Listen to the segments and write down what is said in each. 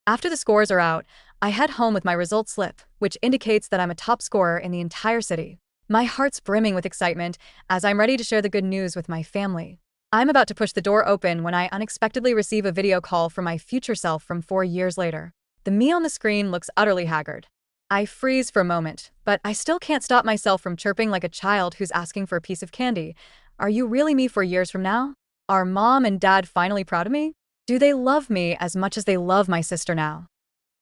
After the scores are out, I head home with my results slip, which indicates that I'm a top scorer in the entire city. My heart's brimming with excitement as I'm ready to share the good news with my family. I'm about to push the door open when I unexpectedly receive a video call from my future self from 4 years later. The me on the screen looks utterly haggard. I freeze for a moment, but I still can't stop myself from chirping like a child who's asking for a piece of candy. Are you really me 4 years from now? Are mom and dad finally proud of me? Do they love me as much as they love my sister now?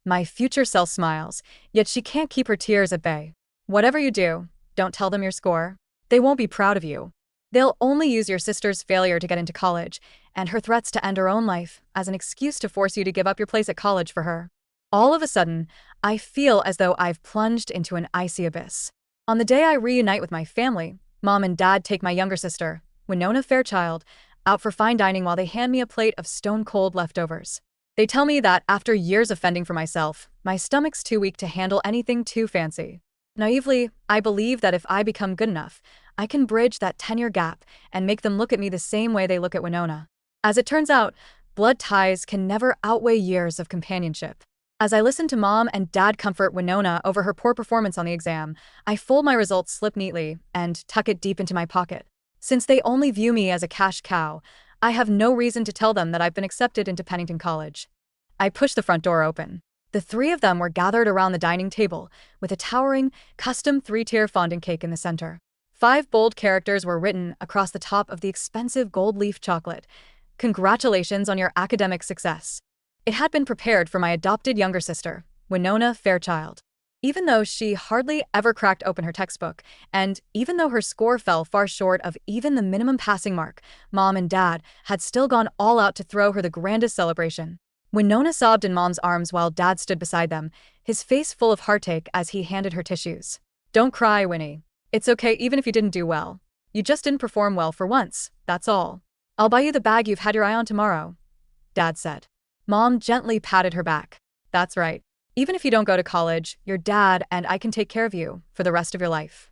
My future self smiles, yet she can't keep her tears at bay. Whatever you do, don't tell them your score. They won't be proud of you. They'll only use your sister's failure to get into college and her threats to end her own life as an excuse to force you to give up your place at college for her. All of a sudden, I feel as though I've plunged into an icy abyss. On the day I reunite with my family, mom and dad take my younger sister, Winona Fairchild, out for fine dining while they hand me a plate of stone-cold leftovers. They tell me that after years of fending for myself, my stomach's too weak to handle anything too fancy. Naively, I believe that if I become good enough, I can bridge that 10-year gap and make them look at me the same way they look at Winona. As it turns out, blood ties can never outweigh years of companionship. As I listen to mom and dad comfort Winona over her poor performance on the exam, I fold my results slip neatly and tuck it deep into my pocket. Since they only view me as a cash cow, I have no reason to tell them that I've been accepted into Pennington College. I push the front door open. The three of them were gathered around the dining table, with a towering, custom 3-tier fondant cake in the center. 5 bold characters were written across the top of the expensive gold leaf chocolate. Congratulations on your academic success. It had been prepared for my adopted younger sister, Winona Fairchild. Even though she hardly ever cracked open her textbook, and even though her score fell far short of even the minimum passing mark, mom and dad had still gone all out to throw her the grandest celebration. Winona sobbed in mom's arms while dad stood beside them, his face full of heartache as he handed her tissues. Don't cry, Winnie. It's okay even if you didn't do well. You just didn't perform well for once, that's all. I'll buy you the bag you've had your eye on tomorrow, dad said. Mom gently patted her back. That's right. Even if you don't go to college, your dad and I can take care of you for the rest of your life.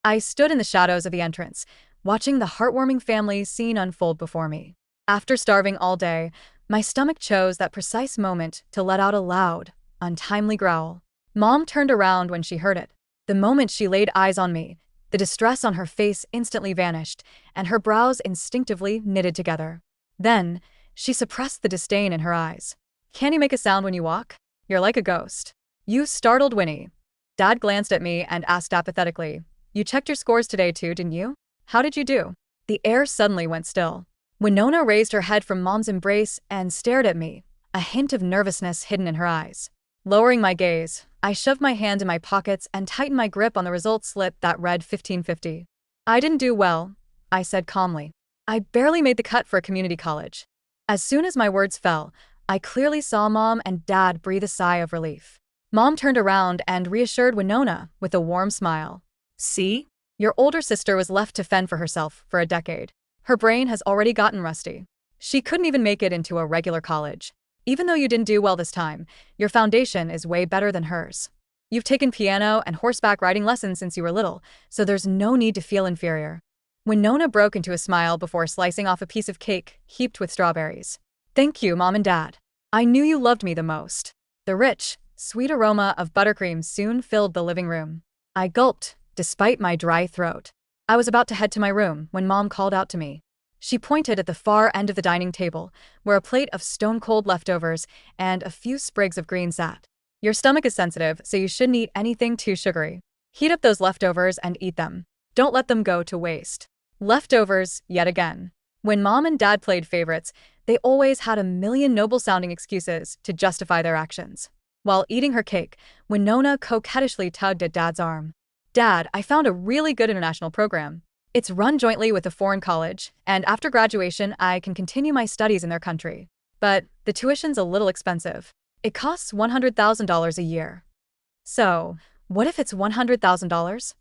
I stood in the shadows of the entrance, watching the heartwarming family scene unfold before me. After starving all day, my stomach chose that precise moment to let out a loud, untimely growl. Mom turned around when she heard it. The moment she laid eyes on me, the distress on her face instantly vanished, and her brows instinctively knitted together. Then, she suppressed the disdain in her eyes. Can you make a sound when you walk? You're like a ghost. You startled Winnie. Dad glanced at me and asked apathetically, You checked your scores today too, didn't you? How did you do? The air suddenly went still. Winona raised her head from mom's embrace and stared at me, a hint of nervousness hidden in her eyes. Lowering my gaze, I shoved my hand in my pockets and tightened my grip on the results slip that read 1550. I didn't do well, I said calmly. I barely made the cut for a community college. As soon as my words fell, I clearly saw mom and dad breathe a sigh of relief. Mom turned around and reassured Winona with a warm smile. See? Your older sister was left to fend for herself for a decade. Her brain has already gotten rusty. She couldn't even make it into a regular college. Even though you didn't do well this time, your foundation is way better than hers. You've taken piano and horseback riding lessons since you were little, so there's no need to feel inferior. Winona broke into a smile before slicing off a piece of cake heaped with strawberries. Thank you, Mom and Dad. I knew you loved me the most. The rich, sweet aroma of buttercream soon filled the living room. I gulped, despite my dry throat. I was about to head to my room when Mom called out to me. She pointed at the far end of the dining table, where a plate of stone-cold leftovers and a few sprigs of green sat. Your stomach is sensitive, so you shouldn't eat anything too sugary. Heat up those leftovers and eat them. Don't let them go to waste. Leftovers, yet again. When Mom and Dad played favorites, they always had a million noble-sounding excuses to justify their actions. While eating her cake, Winona coquettishly tugged at Dad's arm. Dad, I found a really good international program. It's run jointly with a foreign college, and after graduation, I can continue my studies in their country. But the tuition's a little expensive. It costs $100,000 a year. So, what if it's $100,000?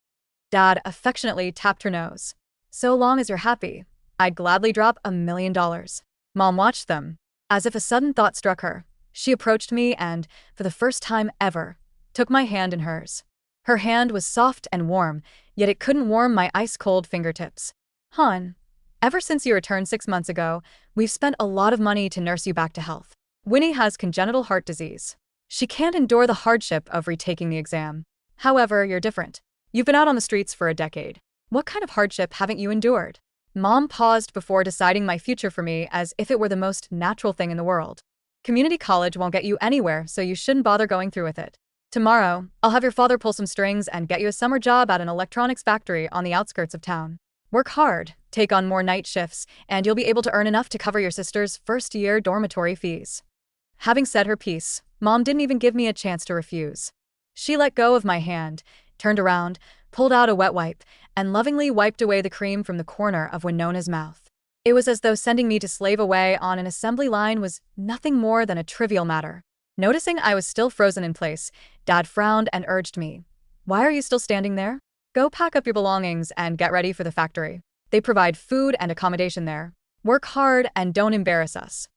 Dad affectionately tapped her nose. So long as you're happy, I'd gladly drop $1,000,000. Mom watched them. As if a sudden thought struck her, she approached me and, for the first time ever, took my hand in hers. Her hand was soft and warm, yet it couldn't warm my ice-cold fingertips. Hon, ever since you returned 6 months ago, we've spent a lot of money to nurse you back to health. Winnie has congenital heart disease. She can't endure the hardship of retaking the exam. However, you're different. You've been out on the streets for a decade. What kind of hardship haven't you endured? Mom paused before deciding my future for me as if it were the most natural thing in the world. Community college won't get you anywhere, so you shouldn't bother going through with it. Tomorrow, I'll have your father pull some strings and get you a summer job at an electronics factory on the outskirts of town. Work hard, take on more night shifts, and you'll be able to earn enough to cover your sister's first-year dormitory fees. Having said her piece, Mom didn't even give me a chance to refuse. She let go of my hand, turned around, pulled out a wet wipe, and lovingly wiped away the cream from the corner of Winona's mouth. It was as though sending me to slave away on an assembly line was nothing more than a trivial matter. Noticing I was still frozen in place, Dad frowned and urged me, "Why are you still standing there? Go pack up your belongings and get ready for the factory. They provide food and accommodation there. Work hard and don't embarrass us."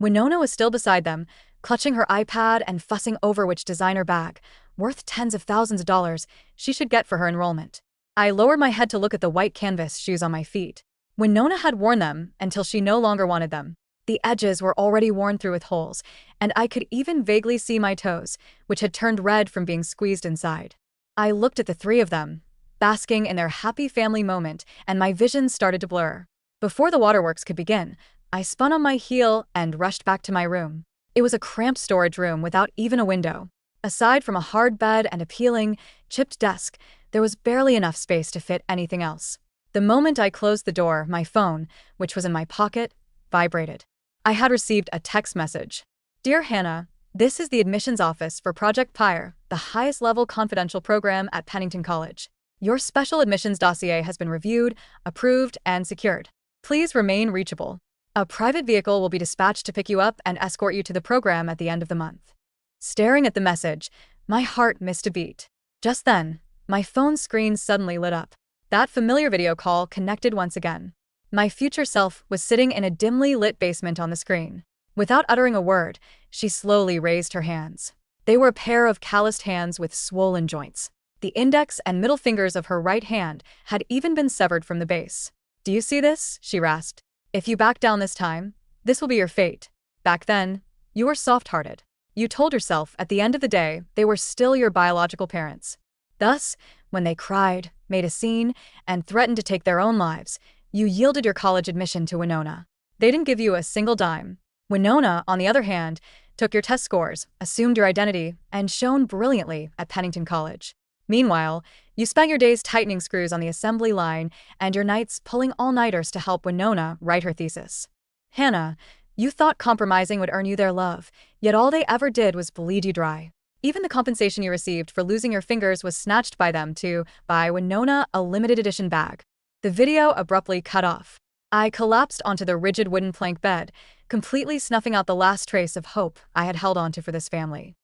Winona was still beside them, clutching her iPad and fussing over which designer bag, worth tens of thousands of dollars, she should get for her enrollment. I lowered my head to look at the white canvas shoes on my feet. Winona had worn them until she no longer wanted them. The edges were already worn through with holes, and I could even vaguely see my toes, which had turned red from being squeezed inside. I looked at the three of them, basking in their happy family moment, and my vision started to blur. Before the waterworks could begin, I spun on my heel and rushed back to my room. It was a cramped storage room without even a window. Aside from a hard bed and a peeling, chipped desk, there was barely enough space to fit anything else. The moment I closed the door, my phone, which was in my pocket, vibrated. I had received a text message. "Dear Hannah, this is the admissions office for Project Pyre, the highest-level confidential program at Pennington College. Your special admissions dossier has been reviewed, approved, and secured. Please remain reachable. A private vehicle will be dispatched to pick you up and escort you to the program at the end of the month." Staring at the message, my heart missed a beat. Just then, my phone screen suddenly lit up. That familiar video call connected once again. My future self was sitting in a dimly lit basement on the screen. Without uttering a word, she slowly raised her hands. They were a pair of calloused hands with swollen joints. The index and middle fingers of her right hand had even been severed from the base. "Do you see this?" she rasped. "If you back down this time, this will be your fate. Back then, you were soft-hearted. You told yourself at the end of the day they were still your biological parents. Thus, when they cried, made a scene, and threatened to take their own lives, you yielded your college admission to Winona. They didn't give you a single dime. Winona, on the other hand, took your test scores, assumed your identity, and shone brilliantly at Pennington College. Meanwhile, you spent your days tightening screws on the assembly line and your nights pulling all-nighters to help Winona write her thesis. Hannah, you thought compromising would earn you their love, yet all they ever did was bleed you dry. Even the compensation you received for losing your fingers was snatched by them to buy Winona a limited edition bag." The video abruptly cut off. I collapsed onto the rigid wooden plank bed, completely snuffing out the last trace of hope I had held onto for this family.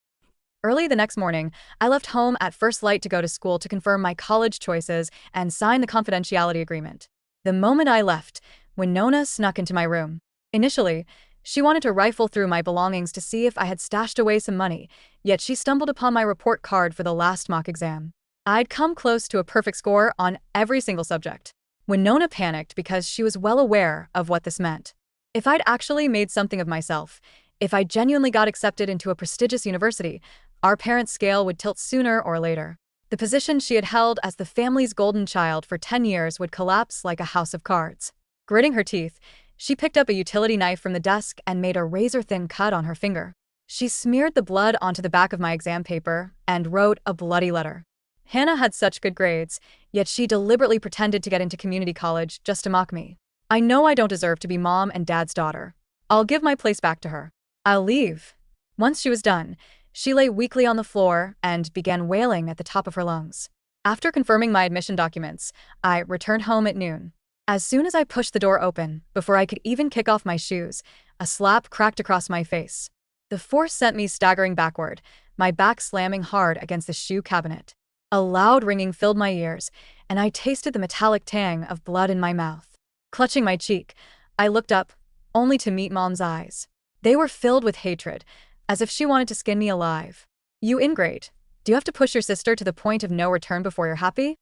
Early the next morning, I left home at first light to go to school to confirm my college choices and sign the confidentiality agreement. The moment I left, Winona snuck into my room. Initially, she wanted to rifle through my belongings to see if I had stashed away some money, yet she stumbled upon my report card for the last mock exam. I'd come close to a perfect score on every single subject. Winona panicked because she was well aware of what this meant. If I'd actually made something of myself, if I genuinely got accepted into a prestigious university, our parents' scale would tilt sooner or later. The position she had held as the family's golden child for 10 years would collapse like a house of cards. Gritting her teeth, she picked up a utility knife from the desk and made a razor-thin cut on her finger. She smeared the blood onto the back of my exam paper and wrote a bloody letter. Hannah had such good grades, yet she deliberately pretended to get into community college just to mock me. I know I don't deserve to be Mom and Dad's daughter. I'll give my place back to her. I'll leave. Once she was done, she lay weakly on the floor and began wailing at the top of her lungs. After confirming my admission documents, I returned home at noon. As soon as I pushed the door open, before I could even kick off my shoes, a slap cracked across my face. The force sent me staggering backward, my back slamming hard against the shoe cabinet. A loud ringing filled my ears, and I tasted the metallic tang of blood in my mouth. Clutching my cheek, I looked up, only to meet Mom's eyes. They were filled with hatred, as if she wanted to skin me alive. "You ingrate. Do you have to push your sister to the point of no return before you're happy?"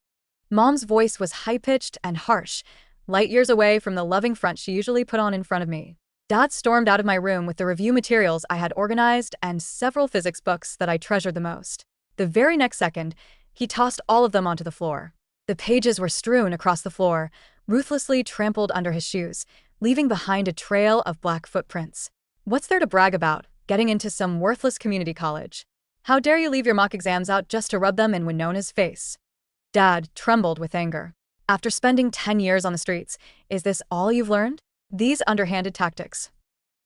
Mom's voice was high-pitched and harsh, light years away from the loving front she usually put on in front of me. Dad stormed out of my room with the review materials I had organized and several physics books that I treasured the most. The very next second, he tossed all of them onto the floor. The pages were strewn across the floor, ruthlessly trampled under his shoes, leaving behind a trail of black footprints. What's there to brag about, getting into some worthless community college? How dare you leave your mock exams out just to rub them in Winona's face? Dad trembled with anger. After spending 10 years on the streets, is this all you've learned? These underhanded tactics.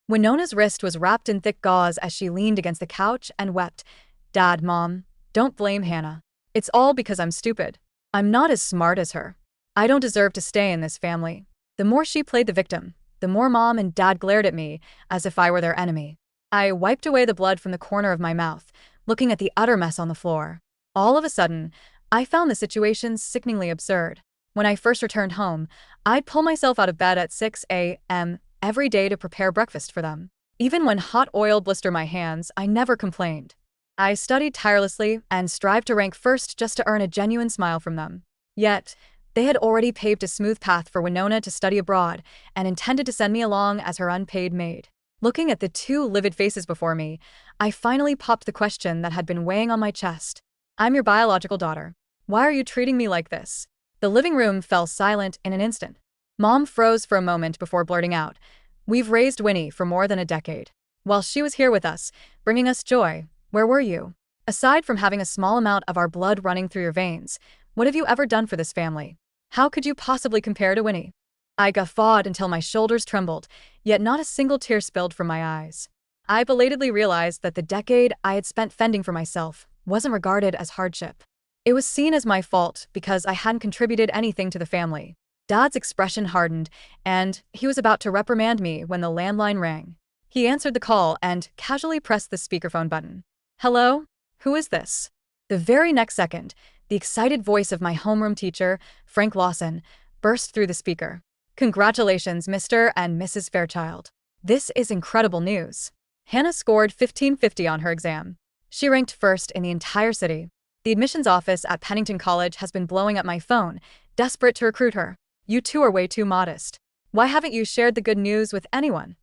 Winona's wrist was wrapped in thick gauze as she leaned against the couch and wept. Dad, Mom, don't blame Hannah. It's all because I'm stupid. I'm not as smart as her. I don't deserve to stay in this family. The more she played the victim, the more Mom and Dad glared at me as if I were their enemy. I wiped away the blood from the corner of my mouth, looking at the utter mess on the floor. All of a sudden, I found the situation sickeningly absurd. When I first returned home, I'd pull myself out of bed at 6 a.m. every day to prepare breakfast for them. Even when hot oil blistered my hands, I never complained. I studied tirelessly and strived to rank first just to earn a genuine smile from them. Yet, they had already paved a smooth path for Winona to study abroad and intended to send me along as her unpaid maid. Looking at the two livid faces before me, I finally popped the question that had been weighing on my chest. I'm your biological daughter. Why are you treating me like this? The living room fell silent in an instant. Mom froze for a moment before blurting out, "We've raised Winnie for more than a decade. While she was here with us, bringing us joy, where were you? Aside from having a small amount of our blood running through your veins, what have you ever done for this family? How could you possibly compare to Winnie?" I guffawed until my shoulders trembled, yet not a single tear spilled from my eyes. I belatedly realized that the decade I had spent fending for myself wasn't regarded as hardship. It was seen as my fault because I hadn't contributed anything to the family. Dad's expression hardened, and he was about to reprimand me when the landline rang. He answered the call and casually pressed the speakerphone button. "Hello? Who is this?" The very next second, the excited voice of my homeroom teacher, Frank Lawson, burst through the speaker. "Congratulations, Mr. and Mrs. Fairchild. This is incredible news. Hannah scored 1550 on her exam. She ranked first in the entire city. The admissions office at Pennington College has been blowing up my phone, desperate to recruit her. You two are way too modest. Why haven't you shared the good news with anyone?"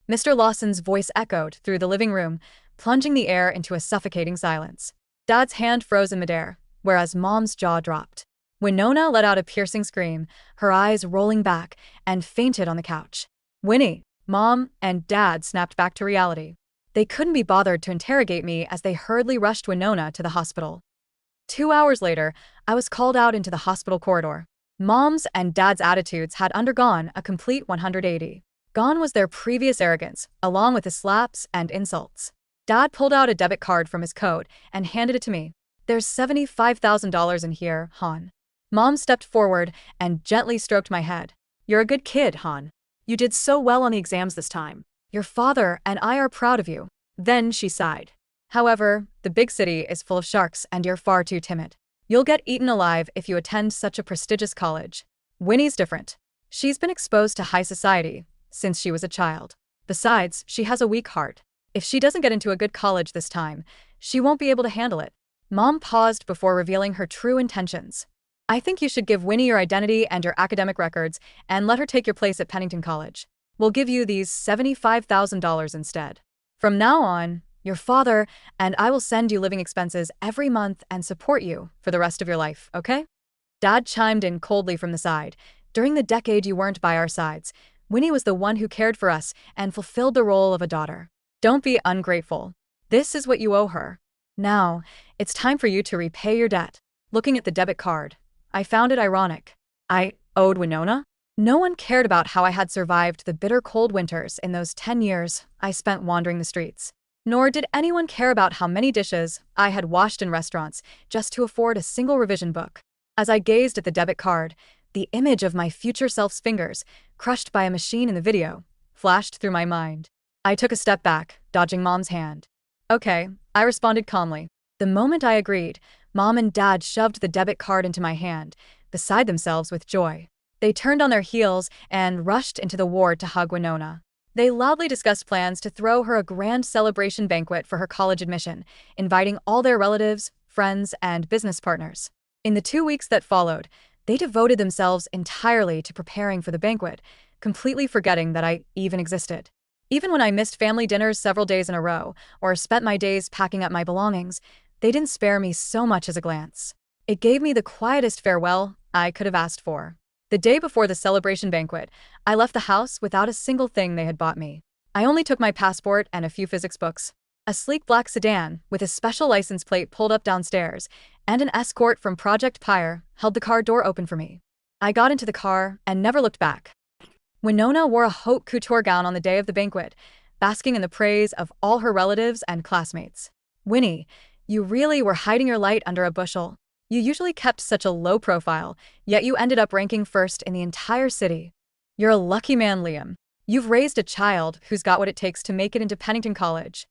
Mr. Lawson's voice echoed through the living room, plunging the air into a suffocating silence. Dad's hand froze in midair, whereas Mom's jaw dropped. Winona let out a piercing scream, her eyes rolling back, and fainted on the couch. Winnie, Mom, and Dad snapped back to reality. They couldn't be bothered to interrogate me as they hurriedly rushed Winona to the hospital. 2 hours later, I was called out into the hospital corridor. Mom's and Dad's attitudes had undergone a complete 180. Gone was their previous arrogance, along with the slaps and insults. Dad pulled out a debit card from his coat and handed it to me. "There's $75,000 in here, Han." Mom stepped forward and gently stroked my head. "You're a good kid, Han. You did so well on the exams this time. Your father and I are proud of you." Then she sighed. "However, the big city is full of sharks and you're far too timid. You'll get eaten alive if you attend such a prestigious college. Winnie's different. She's been exposed to high society since she was a child. Besides, she has a weak heart. If she doesn't get into a good college this time, she won't be able to handle it." Mom paused before revealing her true intentions. "I think you should give Winnie your identity and your academic records and let her take your place at Pennington College. We'll give you these $75,000 instead. From now on, your father and I will send you living expenses every month and support you for the rest of your life, okay?" Dad chimed in coldly from the side. "During the decade you weren't by our sides, Winnie was the one who cared for us and fulfilled the role of a daughter. Don't be ungrateful. This is what you owe her. Now, it's time for you to repay your debt." Looking at the debit card, I found it ironic. I owed Winona? No one cared about how I had survived the bitter cold winters in those 10 years I spent wandering the streets. Nor did anyone care about how many dishes I had washed in restaurants just to afford a single revision book. As I gazed at the debit card, the image of my future self's fingers, crushed by a machine in the video, flashed through my mind. I took a step back, dodging Mom's hand. "Okay," I responded calmly. The moment I agreed, Mom and Dad shoved the debit card into my hand, beside themselves with joy. They turned on their heels and rushed into the ward to hug Winona. They loudly discussed plans to throw her a grand celebration banquet for her college admission, inviting all their relatives, friends, and business partners. In the 2 weeks that followed, they devoted themselves entirely to preparing for the banquet, completely forgetting that I even existed. Even when I missed family dinners several days in a row, or spent my days packing up my belongings, they didn't spare me so much as a glance. It gave me the quietest farewell I could have asked for. The day before the celebration banquet, I left the house without a single thing they had bought me. I only took my passport and a few physics books. A sleek black sedan, with a special license plate pulled up downstairs, and an escort from Project Pyre held the car door open for me. I got into the car and never looked back. Winona wore a haute couture gown on the day of the banquet, basking in the praise of all her relatives and classmates. Winnie, you really were hiding your light under a bushel. You usually kept such a low profile, yet you ended up ranking first in the entire city. You're a lucky man, Liam. You've raised a child who's got what it takes to make it into Pennington College.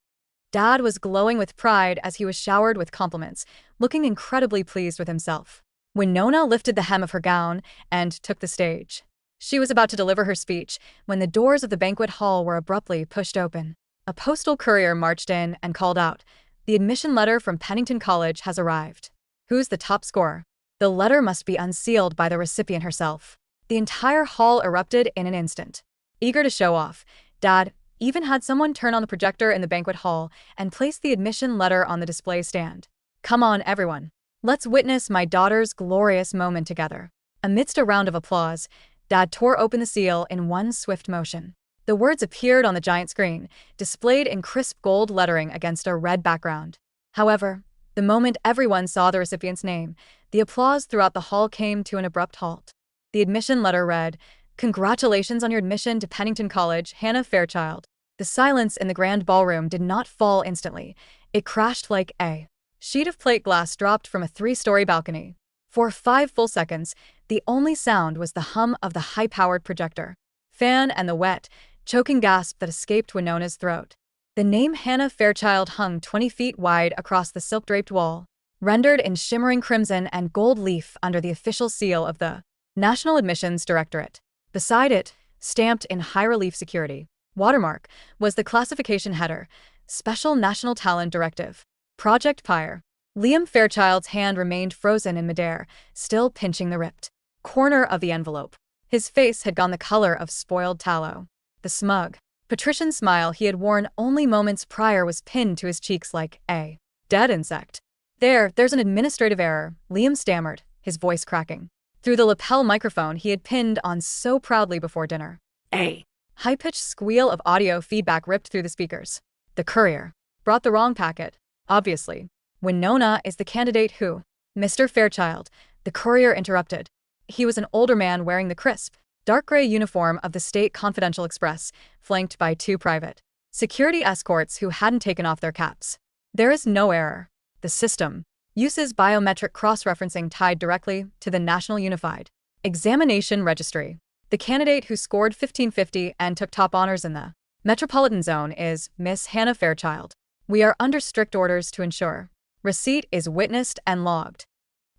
Dad was glowing with pride as he was showered with compliments, looking incredibly pleased with himself. Winona lifted the hem of her gown and took the stage. She was about to deliver her speech when the doors of the banquet hall were abruptly pushed open. A postal courier marched in and called out, "The admission letter from Pennington College has arrived. Who's the top scorer?" The letter must be unsealed by the recipient herself. The entire hall erupted in an instant. Eager to show off, Dad even had someone turn on the projector in the banquet hall and place the admission letter on the display stand. "Come on, everyone. Let's witness my daughter's glorious moment together." Amidst a round of applause, Dad tore open the seal in one swift motion. The words appeared on the giant screen, displayed in crisp gold lettering against a red background. However, the moment everyone saw the recipient's name, the applause throughout the hall came to an abrupt halt. The admission letter read, "Congratulations on your admission to Pennington College, Hannah Fairchild." The silence in the grand ballroom did not fall instantly. It crashed like a sheet of plate glass dropped from a 3-story balcony. For 5 full seconds, the only sound was the hum of the high-powered projector, fan, and the wet, choking gasp that escaped Winona's throat. The name Hannah Fairchild hung 20 feet wide across the silk-draped wall, rendered in shimmering crimson and gold leaf under the official seal of the National Admissions Directorate. Beside it, stamped in high-relief security watermark, was the classification header, Special National Talent Directive, Project Pyre. Liam Fairchild's hand remained frozen in midair, still pinching the ripped corner of the envelope. His face had gone the color of spoiled tallow. The smug, patrician smile he had worn only moments prior was pinned to his cheeks like a dead insect. There's an administrative error," Liam stammered, his voice cracking through the lapel microphone he had pinned on so proudly before dinner. A high-pitched squeal of audio feedback ripped through the speakers. "The courier brought the wrong packet, obviously. Winona is the candidate who—" "Mr. Fairchild," the courier interrupted. He was an older man wearing the crisp, dark gray uniform of the State Confidential Express, flanked by 2 private security escorts who hadn't taken off their caps. "There is no error. The system uses biometric cross-referencing tied directly to the National Unified Examination Registry. The candidate who scored 1550 and took top honors in the Metropolitan Zone is Miss Hannah Fairchild. We are under strict orders to ensure receipt is witnessed and logged."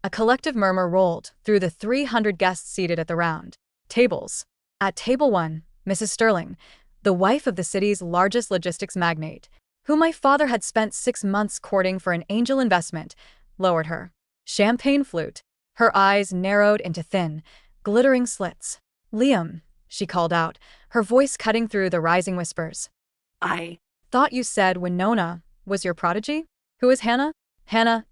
A collective murmur rolled through the 300 guests seated at the round tables. At table 1, Mrs. Sterling, the wife of the city's largest logistics magnate, whom my father had spent 6 months courting for an angel investment, lowered her champagne flute. Her eyes narrowed into thin, glittering slits. "Liam," she called out, her voice cutting through the rising whispers. "I thought you said Winona was your prodigy? Who is Hannah?" "Hannah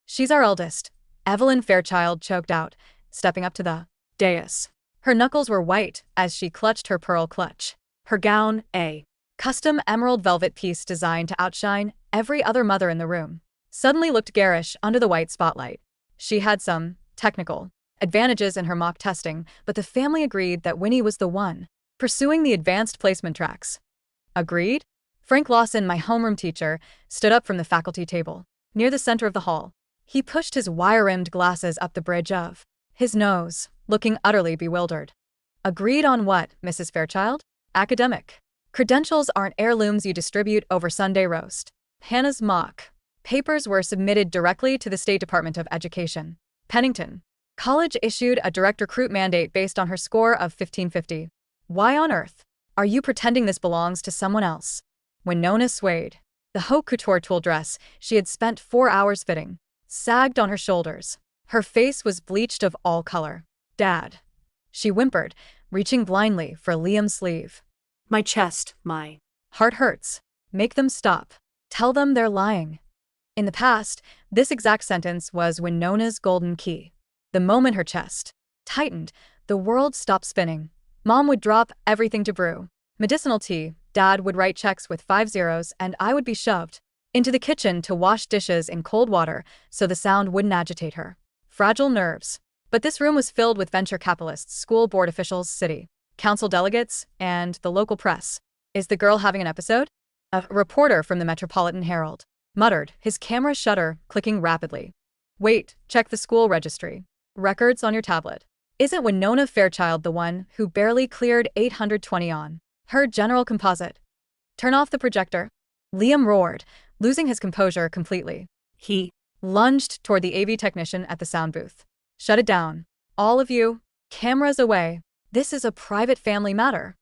she's our eldest," Evelyn Fairchild choked out, stepping up to the dais. Her knuckles were white as she clutched her pearl clutch. Her gown, a custom emerald velvet piece designed to outshine every other mother in the room, suddenly looked garish under the white spotlight. She had some technical advantages in her mock testing, but the family agreed that Winnie was the one pursuing the advanced placement tracks. "Agreed?" Frank Lawson, my homeroom teacher, stood up from the faculty table near the center of the hall. He pushed his wire-rimmed glasses up the bridge of his nose, looking utterly bewildered. "Agreed on what, Mrs. Fairchild?" "Academic credentials aren't heirlooms you distribute over Sunday roast." Hannah's mock papers were submitted directly to the State Department of Education. Pennington College issued a direct recruit mandate based on her score of 1550. "Why on earth are you pretending this belongs to someone else?" Winona swayed. The haute couture tulle dress she had spent 4 hours fitting sagged on her shoulders. Her face was bleached of all color. "Dad," she whimpered, reaching blindly for Liam's sleeve. My chest, my Heart hurts. Make them stop. Tell them they're lying. In the past, this exact sentence was Winona's golden key. The moment her chest tightened, the world stopped spinning. Mom would drop everything to brew medicinal tea, Dad would write checks with 5 zeros, and I would be shoved into the kitchen to wash dishes in cold water so the sound wouldn't agitate her fragile nerves. But this room was filled with venture capitalists, school board officials, city council delegates, and the local press. Is the girl having an episode? A reporter from the Metropolitan Herald muttered, his camera shutter clicking rapidly. Wait, check the school registry. Records on your tablet. Isn't Winona Fairchild the one who barely cleared 820 on her general composite? Turn off the projector. Liam roared, losing his composure completely. He lunged toward the AV technician at the sound booth. Shut it down. All of you. Cameras away. This is a private family matter.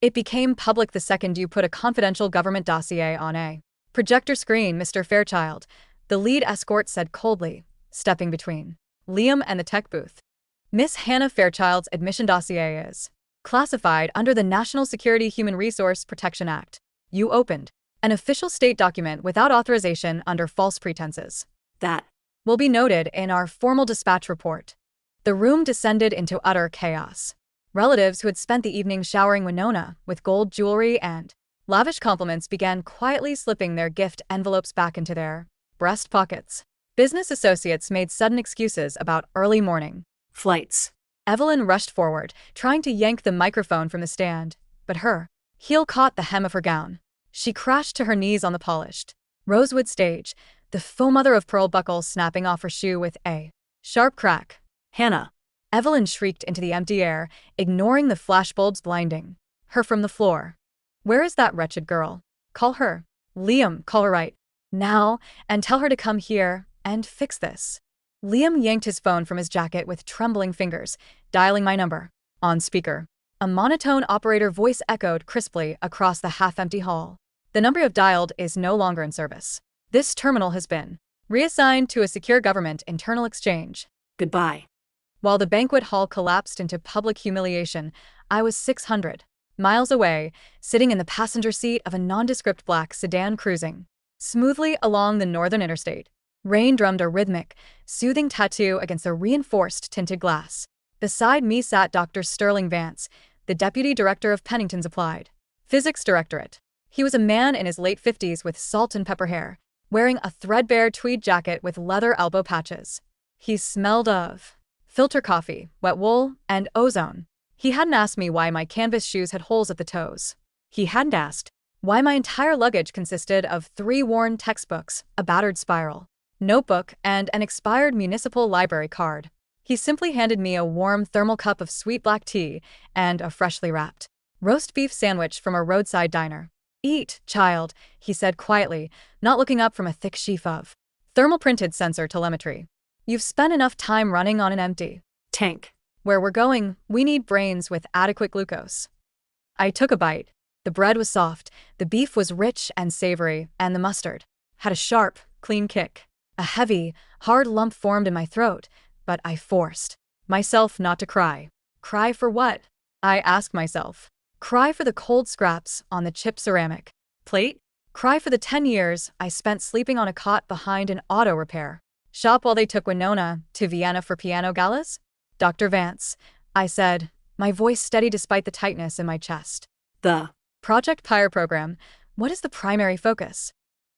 It became public the second you put a confidential government dossier on a projector screen, Mr. Fairchild, the lead escort said coldly, stepping between Liam and the tech booth. Miss Hannah Fairchild's admission dossier is classified under the National Security Human Resource Protection Act. You opened an official state document without authorization under false pretenses. That will be noted in our formal dispatch report. The room descended into utter chaos. Relatives who had spent the evening showering Winona with gold jewelry and lavish compliments began quietly slipping their gift envelopes back into their breast pockets. Business associates made sudden excuses about early morning flights. Evelyn rushed forward, trying to yank the microphone from the stand, but her heel caught the hem of her gown. She crashed to her knees on the polished rosewood stage, the faux mother-of-pearl buckle snapping off her shoe with a sharp crack. Hannah! Evelyn shrieked into the empty air, ignoring the flashbulbs blinding her from the floor. Where is that wretched girl? Call her. Liam, call her right now, and tell her to come here and fix this. Liam yanked his phone from his jacket with trembling fingers, dialing my number. On speaker. A monotone operator voice echoed crisply across the half-empty hall. The number you've dialed is no longer in service. This terminal has been reassigned to a secure government internal exchange. Goodbye. While the banquet hall collapsed into public humiliation, I was 600 miles away, sitting in the passenger seat of a nondescript black sedan cruising smoothly along the northern interstate. Rain drummed a rhythmic, soothing tattoo against the reinforced tinted glass. Beside me sat Dr. Sterling Vance, the deputy director of Pennington's Applied Physics Directorate. He was a man in his late 50s with salt and pepper hair, wearing a threadbare tweed jacket with leather elbow patches. He smelled of filter coffee, wet wool, and ozone. He hadn't asked me why my canvas shoes had holes at the toes. He hadn't asked why my entire luggage consisted of 3 worn textbooks, a battered spiral notebook, and an expired municipal library card. He simply handed me a warm thermal cup of sweet black tea and a freshly wrapped roast beef sandwich from a roadside diner. Eat, child, he said quietly, not looking up from a thick sheaf of thermal-printed sensor telemetry. You've spent enough time running on an empty tank. Where we're going, we need brains with adequate glucose. I took a bite. The bread was soft, the beef was rich and savory, and the mustard had a sharp, clean kick. A heavy, hard lump formed in my throat, but I forced myself not to cry. Cry for what? I asked myself. Cry for the cold scraps on the chipped ceramic plate? Cry for the 10 years I spent sleeping on a cot behind an auto repair shop while they took Winona to Vienna for piano galas? Dr. Vance, I said, my voice steady despite the tightness in my chest. The Project Pyre program, what is the primary focus?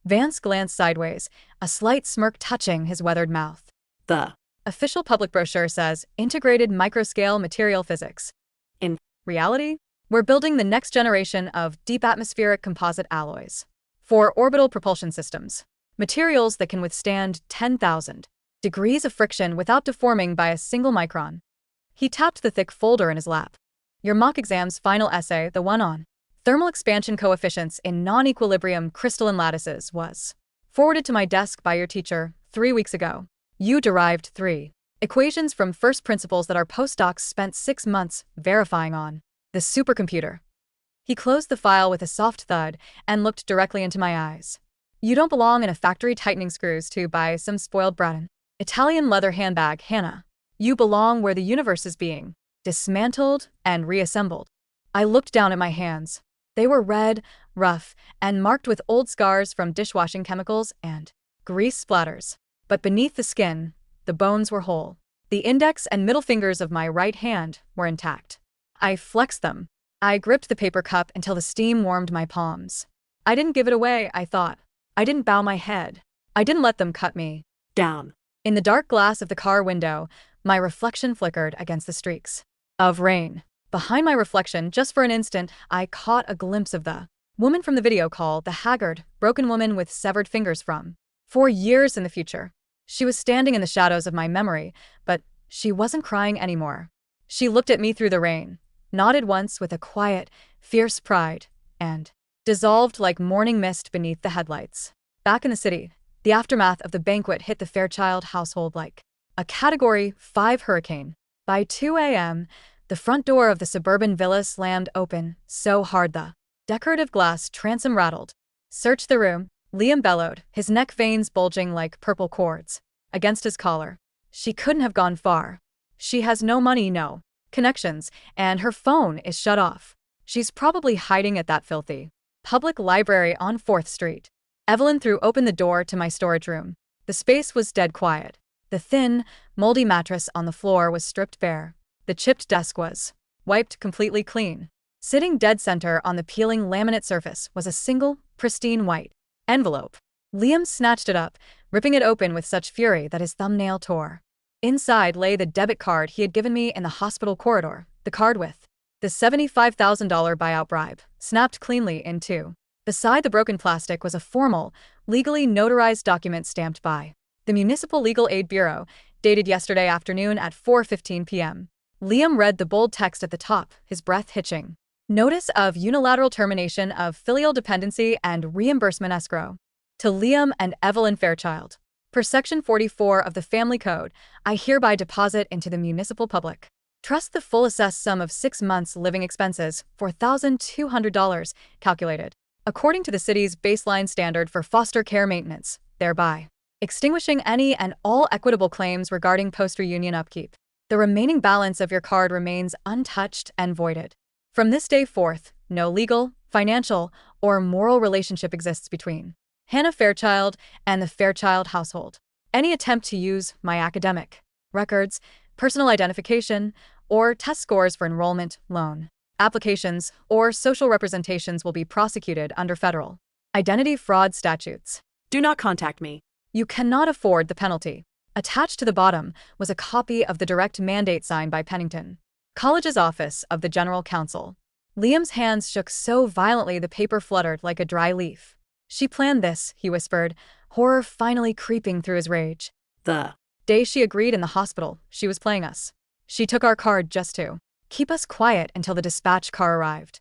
Vance glanced sideways, a slight smirk touching his weathered mouth. The official public brochure says integrated microscale material physics. In reality, we're building the next generation of deep atmospheric composite alloys for orbital propulsion systems, materials that can withstand 10,000 degrees of friction without deforming by a single micron. He tapped the thick folder in his lap. Your mock exam's final essay, the one on thermal expansion coefficients in non-equilibrium crystalline lattices, was forwarded to my desk by your teacher 3 weeks ago. You derived 3 equations from first principles that our postdocs spent 6 months verifying on the supercomputer. He closed the file with a soft thud and looked directly into my eyes. You don't belong in a factory tightening screws to buy some spoiled bratton Italian leather handbag, Hannah. You belong where the universe is being dismantled and reassembled. I looked down at my hands. They were red, rough, and marked with old scars from dishwashing chemicals and grease splatters. But beneath the skin, the bones were whole. The index and middle fingers of my right hand were intact. I flexed them. I gripped the paper cup until the steam warmed my palms. I didn't give it away, I thought. I didn't bow my head. I didn't let them cut me down. In the dark glass of the car window, my reflection flickered against the streaks of rain. Behind my reflection, just for an instant, I caught a glimpse of the woman from the video call, the haggard, broken woman with severed fingers from 4 years in the future. She was standing in the shadows of my memory, but she wasn't crying anymore. She looked at me through the rain, nodded once with a quiet, fierce pride, and dissolved like morning mist beneath the headlights. Back in the city, the aftermath of the banquet hit the Fairchild household like a Category 5 hurricane. By 2 a.m., the front door of the suburban villa slammed open so hard the decorative glass transom rattled. "Search the room," Liam bellowed, his neck veins bulging like purple cords against his collar. She couldn't have gone far. She has no money, no connections, and her phone is shut off. She's probably hiding at that filthy public library on 4th Street. Evelyn threw open the door to my storage room. The space was dead quiet. The thin, moldy mattress on the floor was stripped bare. The chipped desk was wiped completely clean. Sitting dead center on the peeling laminate surface was a single, pristine white envelope. Liam snatched it up, ripping it open with such fury that his thumbnail tore. Inside lay the debit card he had given me in the hospital corridor, the card with the $75,000 buyout bribe, snapped cleanly in two. Beside the broken plastic was a formal, legally notarized document stamped by the Municipal Legal Aid Bureau, dated yesterday afternoon at 4:15 p.m. Liam read the bold text at the top, his breath hitching. Notice of unilateral termination of filial dependency and reimbursement escrow. To Liam and Evelyn Fairchild. Per Section 44 of the Family Code, I hereby deposit into the municipal public trust the full assessed sum of 6 months' living expenses, $4,200, calculated according to the city's baseline standard for foster care maintenance, thereby extinguishing any and all equitable claims regarding post-reunion upkeep. The remaining balance of your card remains untouched and voided. From this day forth, no legal, financial, or moral relationship exists between Hannah Fairchild and the Fairchild household. Any attempt to use my academic records, personal identification, or test scores for enrollment, loan applications, or social representations will be prosecuted under federal identity fraud statutes. Do not contact me. You cannot afford the penalty. Attached to the bottom was a copy of the direct mandate signed by Pennington College's Office of the General Counsel. Liam's hands shook so violently the paper fluttered like a dry leaf. She planned this, he whispered, horror finally creeping through his rage. The day she agreed in the hospital, she was playing us. She took our card just to keep us quiet until the dispatch car arrived.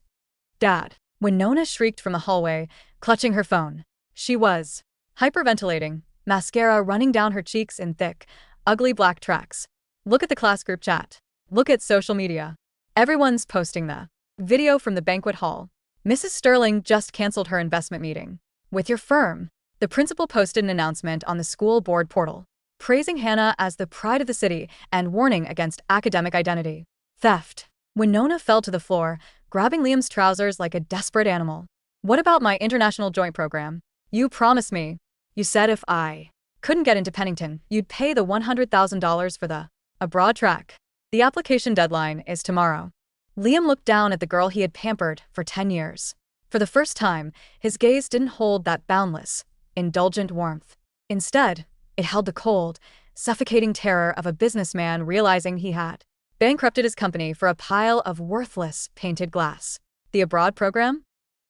Dad. When Nona shrieked from the hallway, clutching her phone. She was hyperventilating, mascara running down her cheeks in thick, ugly black tracks. Look at the class group chat. Look at social media. Everyone's posting the video from the banquet hall. Mrs. Sterling just canceled her investment meeting with your firm. The principal posted an announcement on the school board portal, praising Hannah as the pride of the city and warning against academic identity theft. When Nona fell to the floor, grabbing Liam's trousers like a desperate animal. What about my international joint program? You promised me. You said if I couldn't get into Pennington, you'd pay the $100,000 for the abroad track. The application deadline is tomorrow. Liam looked down at the girl he had pampered for 10 years. For the first time, his gaze didn't hold that boundless, indulgent warmth. Instead, it held the cold, suffocating terror of a businessman realizing he had bankrupted his company for a pile of worthless, painted glass. The abroad program?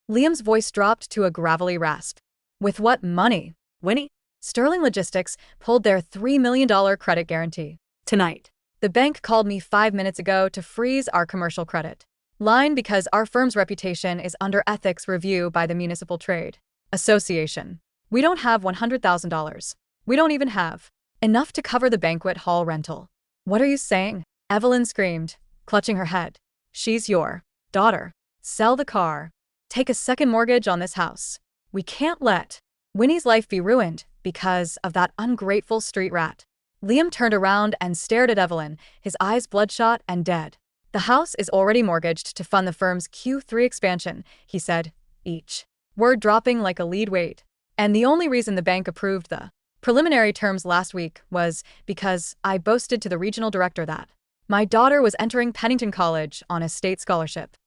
Liam's voice dropped to a gravelly rasp. With what money? Winnie? Sterling Logistics pulled their $3 million credit guarantee. Tonight. The bank called me 5 minutes ago to freeze our commercial credit line because our firm's reputation is under ethics review by the Municipal Trade Association. We don't have $100,000. We don't even have enough to cover the banquet hall rental. What are you saying? Evelyn screamed, clutching her head. She's your daughter. Sell the car. Take a second mortgage on this house. We can't let Winnie's life be ruined because of that ungrateful street rat. Liam turned around and stared at Evelyn, his eyes bloodshot and dead. The house is already mortgaged to fund the firm's Q3 expansion, he said, each word dropping like a lead weight. And the only reason the bank approved the preliminary terms last week was because I boasted to the regional director that my daughter was entering Pennington College on a state scholarship.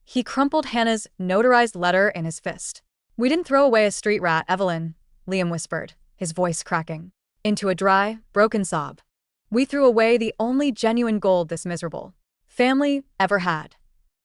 He crumpled Hannah's notarized letter in his fist. We didn't throw away a street rat, Evelyn, Liam whispered, his voice cracking into a dry, broken sob. We threw away the only genuine gold this miserable family ever had.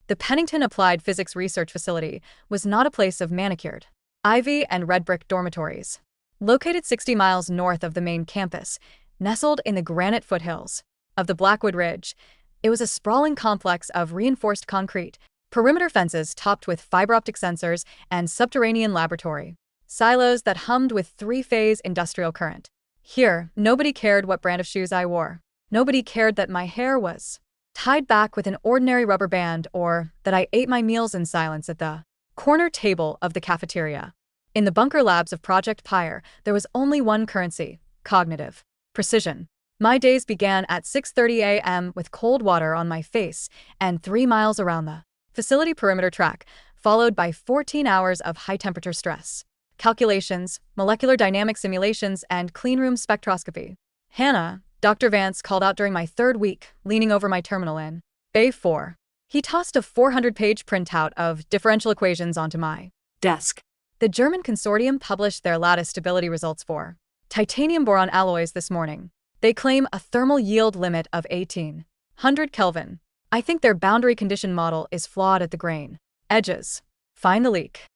The Pennington Applied Physics Research Facility was not a place of manicured ivy and red brick dormitories. Located 60 miles north of the main campus, nestled in the granite foothills of the Blackwood Ridge, it was a sprawling complex of reinforced concrete, perimeter fences topped with fiber optic sensors, and subterranean laboratory silos that hummed with three-phase industrial current. Here, nobody cared what brand of shoes I wore. Nobody cared that my hair was tied back with an ordinary rubber band or that I ate my meals in silence at the corner table of the cafeteria. In the bunker labs of Project Pyre, there was only one currency: cognitive precision. My days began at 6:30 a.m. with cold water on my face and 3 miles around the facility perimeter track, followed by 14 hours of high-temperature stress calculations, molecular dynamic simulations, and cleanroom spectroscopy. Hannah, Dr. Vance called out during my third week, leaning over my terminal in Bay 4. He tossed a 400-page printout of differential equations onto my Desk. The German consortium published their lattice stability results for titanium-boron alloys this morning. They claim a thermal yield limit of 1800 Kelvin. I think their boundary condition model is flawed at the grain edges. Find the leak.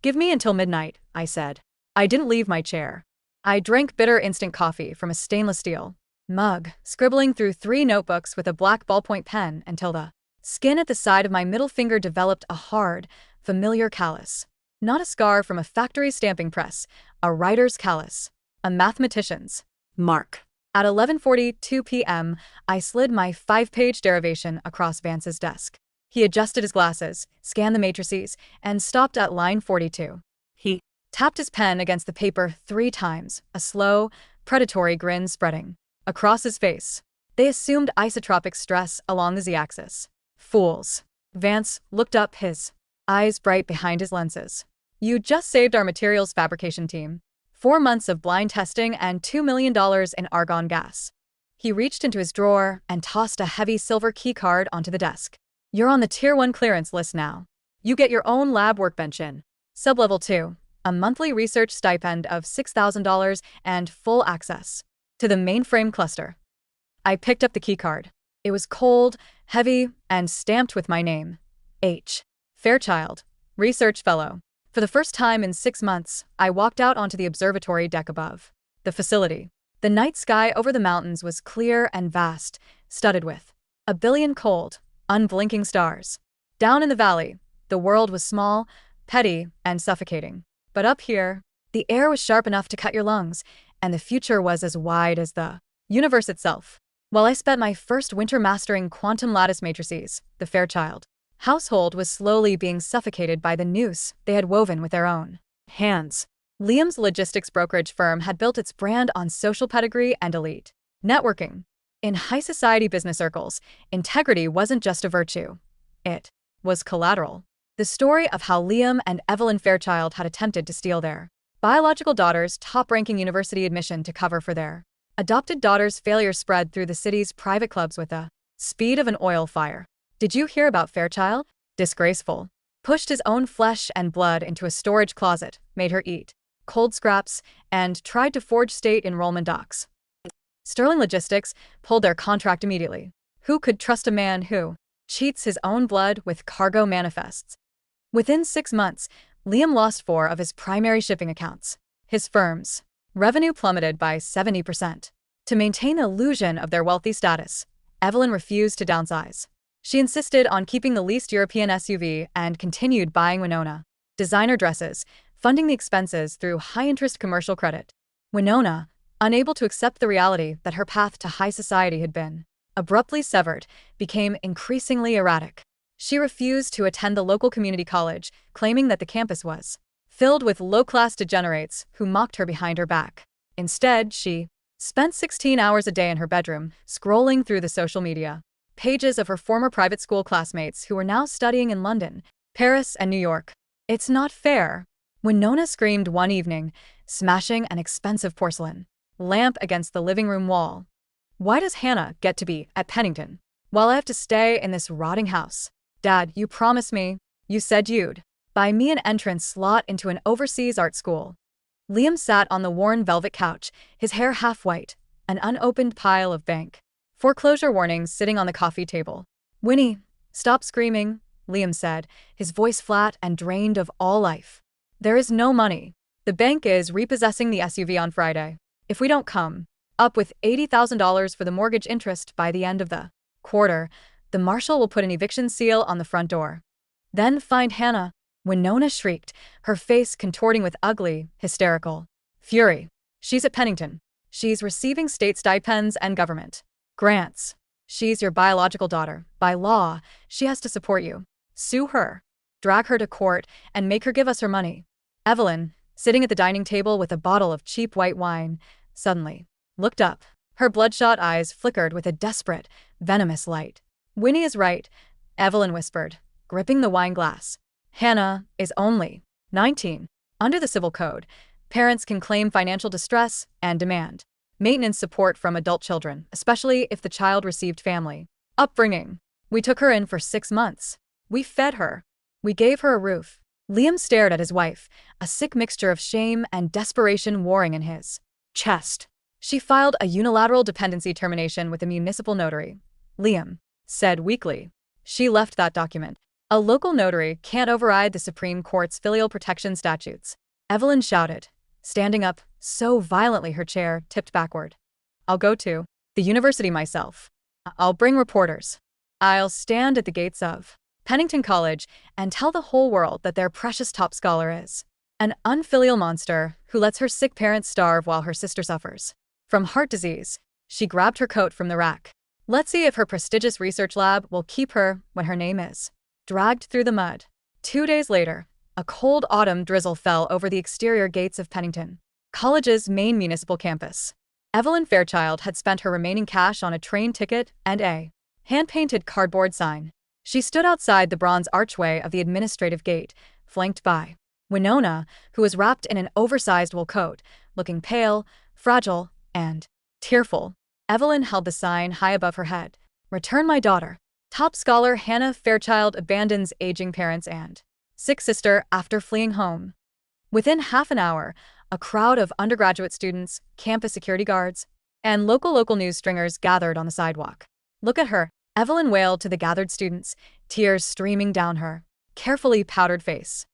Give me until midnight, I said. I didn't leave my chair. I drank bitter instant coffee from a stainless steel mug, scribbling through 3 notebooks with a black ballpoint pen until the skin at the side of my middle finger developed a hard, familiar callus. Not a scar from a factory stamping press, a writer's callus, a mathematician's Mark. At 11:42 p.m., I slid my 5-page derivation across Vance's desk. He adjusted his glasses, scanned the matrices, and stopped at line 42. He Tapped his pen against the paper 3 times, a slow, predatory grin spreading across his face. They assumed isotropic stress along the z-axis. Fools. Vance looked up, his eyes bright behind his lenses. You just saved our materials fabrication team 4 months of blind testing and $2 million in argon gas. He reached into his drawer and tossed a heavy silver key card onto the desk. You're on the Tier 1 clearance list now. You get your own lab workbench in Sublevel 2, a monthly research stipend of $6,000 and full access to the mainframe cluster. I picked up the key card. It was cold, heavy, and stamped with my name. H. Fairchild, Research Fellow. For the first time in 6 months, I walked out onto the observatory deck above the facility. The night sky over the mountains was clear and vast, studded with a billion cold, unblinking stars. Down in the valley, the world was small, petty, and suffocating. But up here, the air was sharp enough to cut your lungs, and the future was as wide as the universe itself. While I spent my first winter mastering quantum lattice matrices, the Fairchild household was slowly being suffocated by the noose they had woven with their own hands. Liam's logistics brokerage firm had built its brand on social pedigree and elite networking. In high society business circles, integrity wasn't just a virtue. It was collateral. The story of how Liam and Evelyn Fairchild had attempted to steal their biological daughter's top-ranking university admission to cover for their adopted daughter's failure spread through the city's private clubs with the speed of an oil fire. Did you hear about Fairchild? Disgraceful. Pushed his own flesh and blood into a storage closet, made her eat cold scraps, and tried to forge state enrollment docs. Sterling Logistics pulled their contract immediately. Who could trust a man who cheats his own blood with cargo manifests? Within 6 months, Liam lost 4 of his primary shipping accounts. His firm's revenue plummeted by 70%. To maintain the illusion of their wealthy status, Evelyn refused to downsize. She insisted on keeping the leased European SUV and continued buying Winona designer dresses, funding the expenses through high-interest commercial credit. Winona, unable to accept the reality that her path to high society had been abruptly severed, became increasingly erratic. She refused to attend the local community college, claiming that the campus was filled with low-class degenerates who mocked her behind her back. Instead, she spent 16 hours a day in her bedroom, scrolling through the social media pages of her former private school classmates who were now studying in London, Paris, and New York. It's not fair. Winona screamed one evening, smashing an expensive porcelain lamp against the living room wall. Why does Hannah get to be at Pennington, while I have to stay in this rotting house? Dad, you promised me. You said you'd buy me an entrance slot into an overseas art school. Liam sat on the worn velvet couch, his hair half white, an unopened pile of bank foreclosure warnings sitting on the coffee table. Winnie, stop screaming, Liam said, his voice flat and drained of all life. There is no money. The bank is repossessing the SUV on Friday. If we don't come up with $80,000 for the mortgage interest by the end of the quarter, the marshal will put an eviction seal on the front door. Then find Hannah, Winona shrieked, her face contorting with ugly, hysterical fury. She's at Pennington. She's receiving state stipends and government grants. She's your biological daughter. By law, she has to support you. Sue her. Drag her to court and make her give us her money. Evelyn, sitting at the dining table with a bottle of cheap white wine, suddenly looked up. Her bloodshot eyes flickered with a desperate, venomous light. Winnie is right, Evelyn whispered, gripping the wine glass. Hannah is only 19. Under the Civil Code, parents can claim financial distress and demand maintenance support from adult children, especially if the child received family upbringing. We took her in for 6 months. We fed her. We gave her a roof. Liam stared at his wife, a sick mixture of shame and desperation warring in his chest. She filed a unilateral dependency termination with a municipal notary, Liam said weakly. She left that document. A local notary can't override the Supreme Court's filial protection statutes. Evelyn shouted, standing up so violently her chair tipped backward. I'll go to the university myself. I'll bring reporters. I'll stand at the gates of Pennington College and tell the whole world that their precious top scholar is an unfilial monster who lets her sick parents starve while her sister suffers from heart disease. She grabbed her coat from the rack. Let's see if her prestigious research lab will keep her when her name is dragged through the mud. 2 days later, a cold autumn drizzle fell over the exterior gates of Pennington College's main municipal campus. Evelyn Fairchild had spent her remaining cash on a train ticket and a hand-painted cardboard sign. She stood outside the bronze archway of the administrative gate, flanked by Winona, who was wrapped in an oversized wool coat, looking pale, fragile, and tearful. Evelyn held the sign high above her head. Return my daughter. Top scholar Hannah Fairchild abandons aging parents and sick sister after fleeing home. Within half an hour, a crowd of undergraduate students, campus security guards, and local news stringers gathered on the sidewalk. Look at her, Evelyn wailed to the gathered students, tears streaming down her carefully powdered face.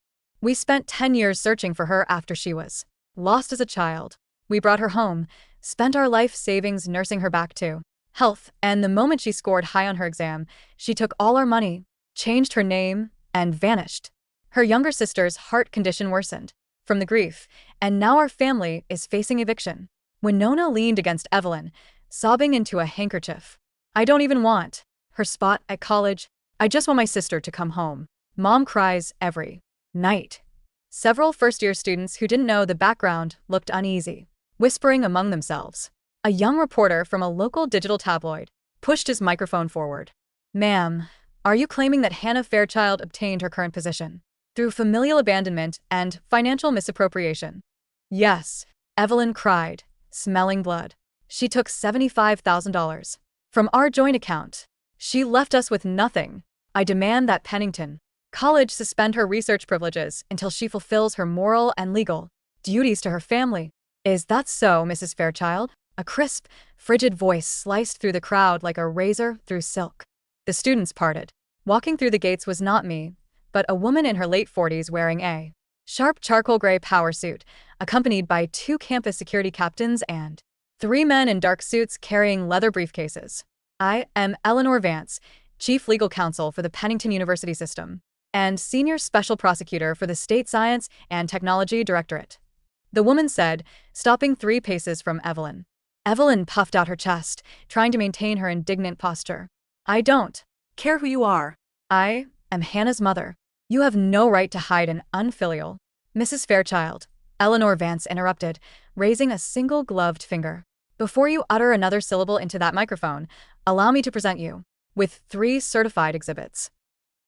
We spent 10 years searching for her after she was lost as a child. We brought her home, spent our life savings nursing her back to health, and the moment she scored high on her exam, she took all our money, changed her name, and vanished. Her younger sister's heart condition worsened from the grief, and now our family is facing eviction. Winona leaned against Evelyn, sobbing into a handkerchief. I don't even want her spot at college. I just want my sister to come home. Mom cries every night. Several first-year students who didn't know the background looked uneasy, whispering among themselves. A young reporter from a local digital tabloid pushed his microphone forward. Ma'am, are you claiming that Hannah Fairchild obtained her current position through familial abandonment and financial misappropriation? Yes, Evelyn cried, smelling blood. She took $75,000 from our joint account. She left us with nothing. I demand that Pennington College suspend her research privileges until she fulfills her moral and legal duties to her family. Is that so, Mrs. Fairchild? A crisp, frigid voice sliced through the crowd like a razor through silk. The students parted. Walking through the gates was not me, but a woman in her late 40s wearing a sharp charcoal gray power suit, accompanied by 2 campus security captains and 3 men in dark suits carrying leather briefcases. I am Eleanor Vance, Chief Legal Counsel for the Pennington University System, and Senior Special Prosecutor for the State Science and Technology Directorate, the woman said, stopping 3 paces from Evelyn. Evelyn puffed out her chest, trying to maintain her indignant posture. I don't care who you are. I am Hannah's mother. You have no right to hide an unfilial. Mrs. Fairchild, Eleanor Vance interrupted, raising a single gloved finger. Before you utter another syllable into that microphone, allow me to present you with 3 certified exhibits.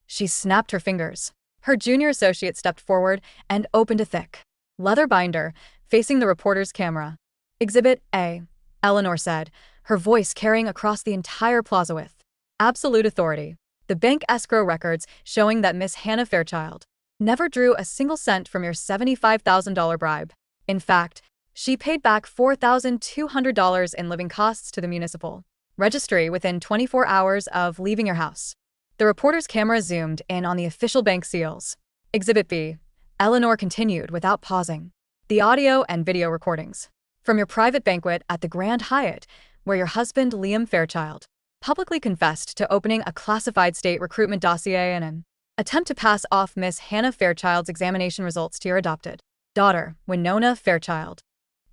She snapped her fingers. Her junior associate stepped forward and opened a thick leather binder, facing the reporter's camera. Exhibit A, Eleanor said, her voice carrying across the entire plaza with absolute authority. The bank escrow records showing that Miss Hannah Fairchild never drew a single cent from your $75,000 bribe. In fact, she paid back $4,200 in living costs to the municipal registry within 24 hours of leaving your house. The reporter's camera zoomed in on the official bank seals. Exhibit B, Eleanor continued without pausing. The audio and video recordings from your private banquet at the Grand Hyatt, where your husband, Liam Fairchild, publicly confessed to opening a classified state recruitment dossier in an attempt to pass off Miss Hannah Fairchild's examination results to your adopted daughter, Winona Fairchild.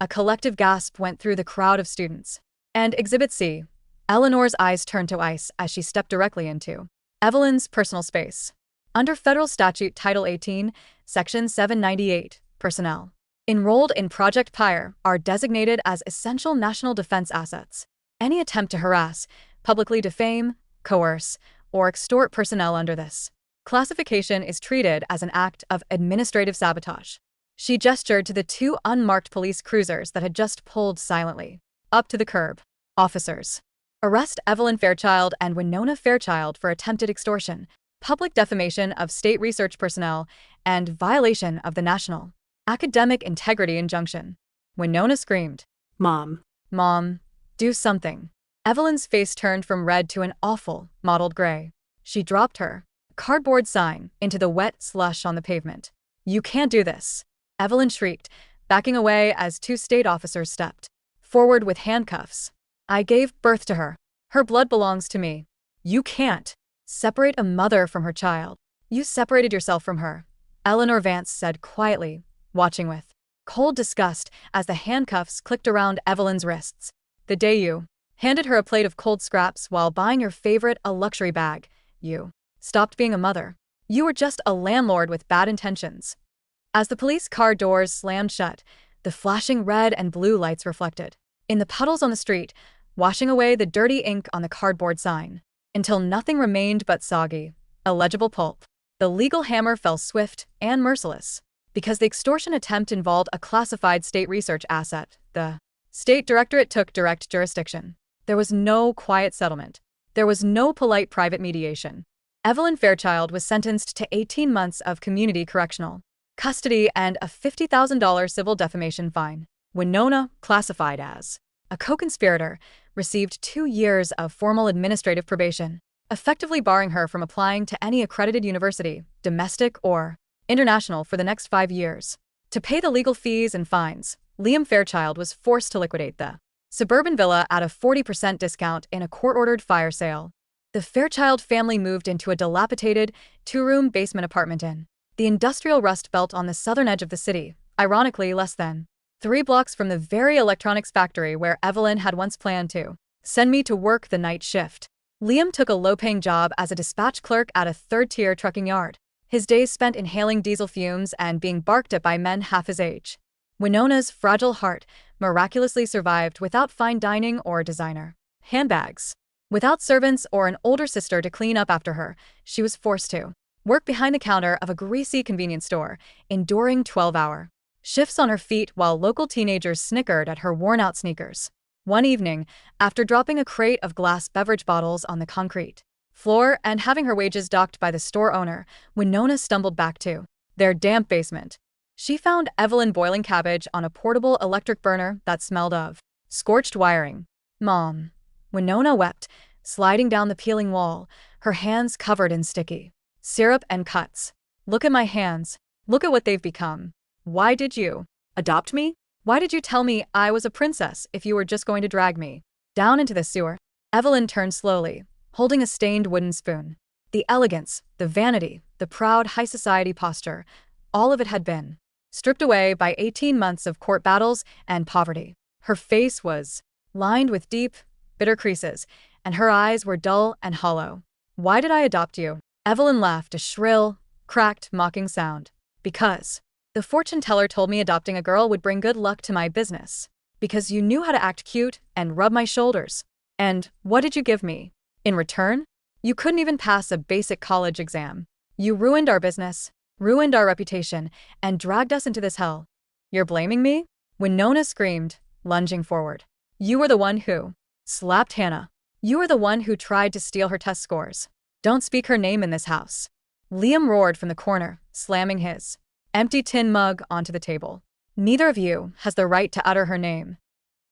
A collective gasp went through the crowd of students. And Exhibit C, Eleanor's eyes turned to ice as she stepped directly into Evelyn's personal space. Under federal statute Title 18, Section 798, personnel enrolled in Project Pyre are designated as essential national defense assets. Any attempt to harass, publicly defame, coerce, or extort personnel under this classification is treated as an act of administrative sabotage. She gestured to the 2 unmarked police cruisers that had just pulled silently up to the curb. Officers, arrest Evelyn Fairchild and Winona Fairchild for attempted extortion, public defamation of state research personnel, and violation of the National Academic Integrity Injunction. Winona screamed, Mom. Mom, do something. Evelyn's face turned from red to an awful, mottled gray. She dropped her cardboard sign into the wet slush on the pavement. You can't do this. Evelyn shrieked, backing away as 2 state officers stepped forward with handcuffs. I gave birth to her. Her blood belongs to me. You can't separate a mother from her child. You separated yourself from her, Eleanor Vance said quietly, watching with cold disgust as the handcuffs clicked around Evelyn's wrists. The day you handed her a plate of cold scraps while buying your favorite a luxury bag, you stopped being a mother. You were just a landlord with bad intentions. As the police car doors slammed shut, the flashing red and blue lights reflected in the puddles on the street, washing away the dirty ink on the cardboard sign, until nothing remained but soggy, illegible pulp. The legal hammer fell swift and merciless. Because the extortion attempt involved a classified state research asset, the State Directorate took direct jurisdiction. There was no quiet settlement. There was no polite private mediation. Evelyn Fairchild was sentenced to 18 months of community correctional custody and a $50,000 civil defamation fine. Winona, classified as a co-conspirator, received 2 years of formal administrative probation, effectively barring her from applying to any accredited university, domestic or international, for the next 5 years. To pay the legal fees and fines, Liam Fairchild was forced to liquidate the suburban villa at a 40% discount in a court-ordered fire sale. The Fairchild family moved into a dilapidated 2-room basement apartment in the industrial rust belt on the southern edge of the city, ironically less than 3 blocks from the very electronics factory where Evelyn had once planned to send me to work the night shift. Liam took a low-paying job as a dispatch clerk at a third-tier trucking yard, his days spent inhaling diesel fumes and being barked at by men half his age. Winona's fragile heart miraculously survived without fine dining or designer handbags. Without servants or an older sister to clean up after her, she was forced to work behind the counter of a greasy convenience store, enduring 12-hour shifts on her feet while local teenagers snickered at her worn-out sneakers. One evening, after dropping a crate of glass beverage bottles on the concrete floor and having her wages docked by the store owner, Winona stumbled back to their damp basement. She found Evelyn boiling cabbage on a portable electric burner that smelled of scorched wiring. Mom. Winona wept, sliding down the peeling wall, her hands covered in sticky syrup and cuts. Look at my hands. Look at what they've become. Why did you Adopt me? Why did you tell me I was a princess if you were just going to drag me down into the sewer? Evelyn turned slowly, holding a stained wooden spoon. The elegance, the vanity, the proud high society posture, all of it had been stripped away by 18 months of court battles and poverty. Her face was lined with deep, bitter creases, and her eyes were dull and hollow. Why did I adopt you? Evelyn laughed, a shrill, cracked, mocking sound. Because the fortune teller told me adopting a girl would bring good luck to my business. Because you knew how to act cute and rub my shoulders. And what did you give me in return? You couldn't even pass a basic college exam. You ruined our business, ruined our reputation, and dragged us into this hell. You're blaming me? Winona screamed, lunging forward. You were the one who slapped Hannah. You were the one who tried to steal her test scores. Don't speak her name in this house. Liam roared from the corner, slamming his empty tin mug onto the table. Neither of you has the right to utter her name.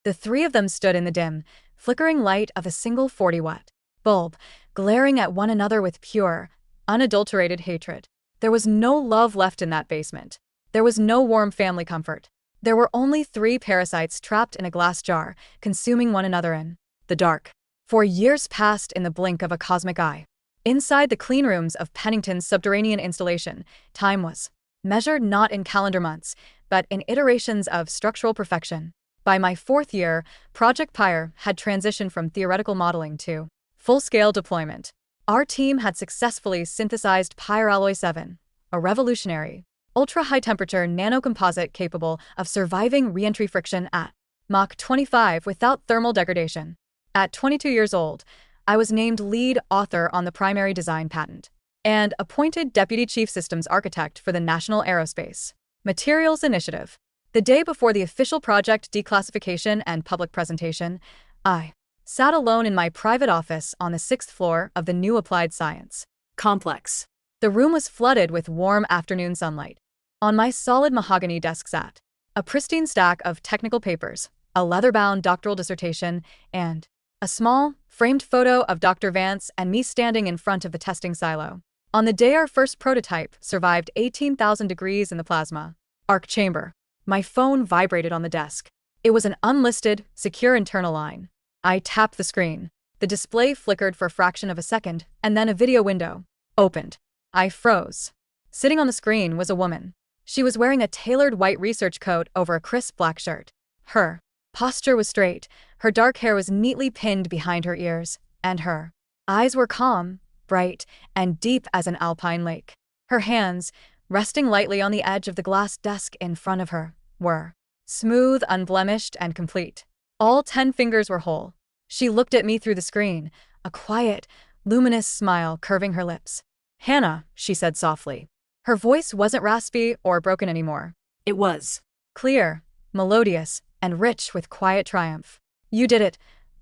The three of them stood in the dim, flickering light of a single 40-watt bulb, glaring at one another with pure, unadulterated hatred. There was no love left in that basement. There was no warm family comfort. There were only three parasites trapped in a glass jar, consuming one another in the dark. 4 years passed in the blink of a cosmic eye. Inside the clean rooms of Pennington's subterranean installation, time was measured not in calendar months, but in iterations of structural perfection. By my 4th year, Project Pyre had transitioned from theoretical modeling to full-scale deployment. Our team had successfully synthesized Pyre 7, a revolutionary, ultra-high-temperature nanocomposite capable of surviving re-entry friction at Mach 25 without thermal degradation. At 22 years old, I was named lead author on the primary design patent and appointed Deputy Chief Systems Architect for the National Aerospace Materials Initiative. The day before the official project declassification and public presentation, I sat alone in my private office on the 6th floor of the new Applied Science Complex. The room was flooded with warm afternoon sunlight. On my solid mahogany desk sat a pristine stack of technical papers, a leather-bound doctoral dissertation, and a small, framed photo of Dr. Vance and me standing in front of the testing silo. On the day our first prototype survived 18,000 degrees in the plasma arc chamber, my phone vibrated on the desk. It was an unlisted, secure internal line. I tapped the screen. The display flickered for a fraction of a second, and then a video window opened. I froze. Sitting on the screen was a woman. She was wearing a tailored white research coat over a crisp black shirt. Her posture was straight, her dark hair was neatly pinned behind her ears, and her eyes were calm, bright, and deep as an alpine lake. Her hands, resting lightly on the edge of the glass desk in front of her, were smooth, unblemished, and complete. All 10 fingers were whole. She looked at me through the screen, a quiet, luminous smile curving her lips. "Hannah," she said softly. Her voice wasn't raspy or broken anymore. It was Clear, melodious, and rich with quiet triumph. "You did it,"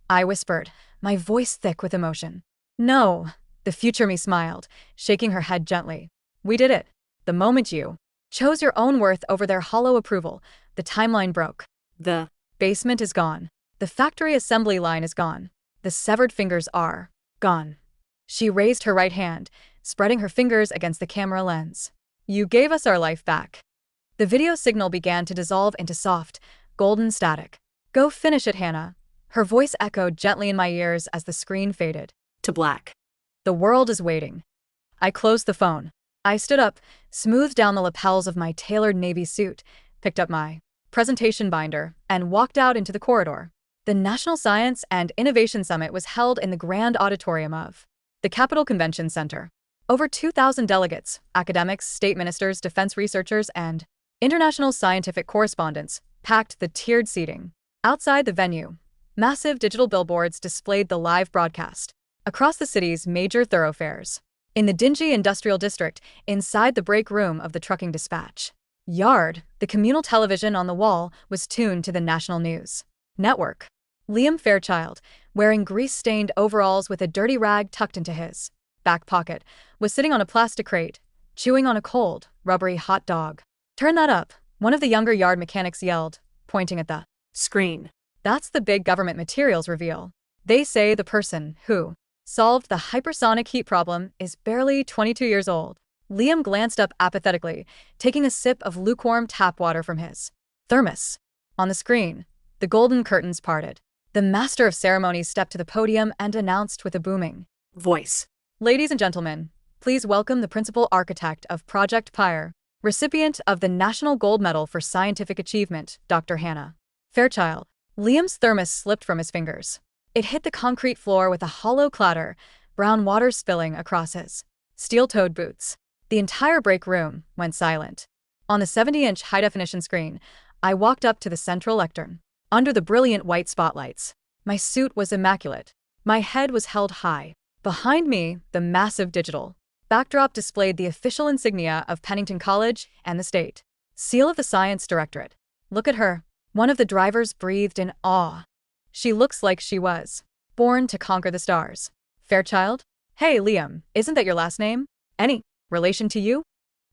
I whispered, my voice thick with emotion. "No," the future me smiled, shaking her head gently. "We did it. The moment you chose your own worth over their hollow approval, the timeline broke. the Basement is gone. The factory assembly line is gone. The severed fingers are gone." She raised her right hand, spreading her fingers against the camera lens. "You gave us our life back." The video signal began to dissolve into soft, golden static. "Go finish it, Hannah." Her voice echoed gently in my ears as the screen faded. to black. "The world is waiting." I closed the phone. I stood up, smoothed down the lapels of my tailored navy suit, picked up my presentation binder, and walked out into the corridor. The National Science and Innovation Summit was held in the grand auditorium of the Capitol Convention Center. Over 2,000 delegates, academics, state ministers, defense researchers, and international scientific correspondents packed the tiered seating. Outside the venue, massive digital billboards displayed the live broadcast across the city's major thoroughfares. In the dingy industrial district, inside the break room of the trucking dispatch yard, the communal television on the wall was tuned to the national news network. Liam Fairchild, wearing grease-stained overalls with a dirty rag tucked into his back pocket, was sitting on a plastic crate, chewing on a cold, rubbery hot dog. "Turn that up," one of the younger yard mechanics yelled, pointing at the Screen. "That's the big government materials reveal. They say the person who solved the hypersonic heat problem is barely 22 years old." Liam glanced up apathetically, taking a sip of lukewarm tap water from his thermos. On the screen, the golden curtains parted. The master of ceremonies stepped to the podium and announced with a booming Voice. "Ladies and gentlemen, please welcome the principal architect of Project Pyre, recipient of the National Gold Medal for Scientific Achievement, Dr. Hannah Fairchild." Liam's thermos slipped from his fingers. It hit the concrete floor with a hollow clatter, brown water spilling across his steel-toed boots. The entire break room went silent. On the 70-inch high-definition screen, I walked up to the central lectern. Under the brilliant white spotlights, my suit was immaculate. My head was held high. Behind me, the massive digital backdrop displayed the official insignia of Pennington College and the state seal of the Science Directorate. Look at her. One of the drivers breathed in awe. She looks like she was born to conquer the stars. Fairchild? Hey, Liam, isn't that your last name? Any relation to you?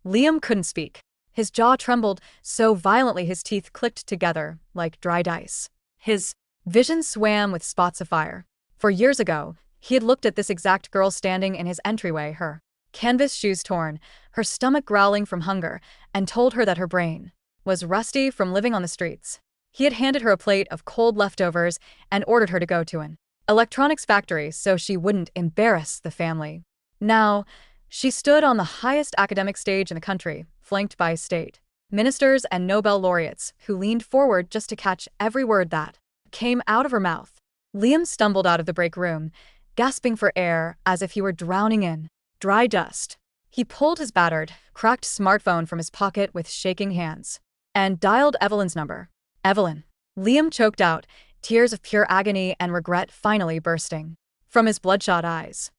Liam couldn't speak. His jaw trembled so violently his teeth clicked together like dried ice. His vision swam with spots of fire. For years ago, he had looked at this exact girl standing in his entryway, her canvas shoes torn, her stomach growling from hunger, and told her that her brain was rusty from living on the streets. He had handed her a plate of cold leftovers and ordered her to go to an electronics factory so she wouldn't embarrass the family. Now, she stood on the highest academic stage in the country, flanked by state ministers and Nobel laureates who leaned forward just to catch every word that came out of her mouth. Liam stumbled out of the break room, gasping for air as if he were drowning in dry dust. He pulled his battered, cracked smartphone from his pocket with shaking hands and dialed Evelyn's number. Evelyn. Liam choked out, tears of pure agony and regret finally bursting from his bloodshot eyes.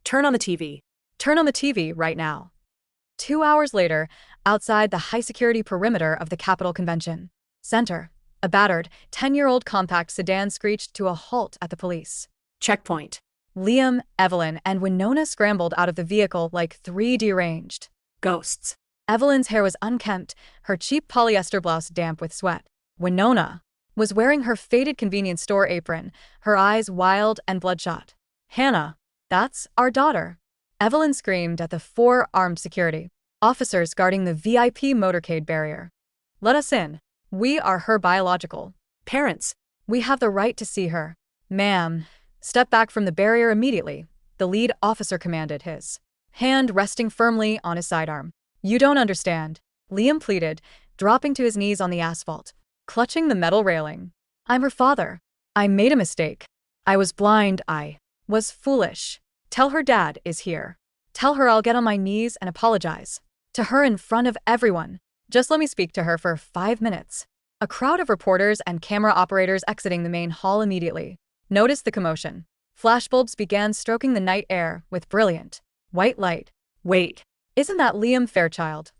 Turn on the TV. Turn on the TV right now. 2 hours later, outside the high-security perimeter of the Capitol Convention Center, a battered, 10-year-old compact sedan screeched to a halt at the police Checkpoint. Liam, Evelyn, and Winona scrambled out of the vehicle like three deranged Ghosts. Evelyn's hair was unkempt, her cheap polyester blouse damp with sweat. Winona was wearing her faded convenience store apron, her eyes wild and bloodshot. Hannah, that's our daughter. Evelyn screamed at the 4 armed security officers guarding the VIP motorcade barrier. Let us in. We are her biological Parents. We have the right to see her. Ma'am, step back from the barrier immediately, the lead officer commanded, his hand resting firmly on his sidearm. You don't understand, Liam pleaded, dropping to his knees on the asphalt, clutching the metal railing. I'm her father. I made a mistake. I was blind. I was foolish. Tell her dad is here. Tell her I'll get on my knees and apologize to her in front of everyone. Just let me speak to her for 5 minutes. A crowd of reporters and camera operators exiting the main hall immediately noticed the commotion. Flashbulbs began stroking the night air with brilliant white light. Wait, isn't that Liam Fairchild?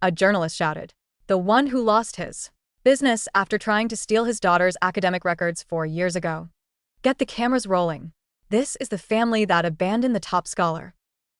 A journalist shouted. The one who lost his business after trying to steal his daughter's academic records 4 years ago. Get the cameras rolling. This is the family that abandoned the top scholar.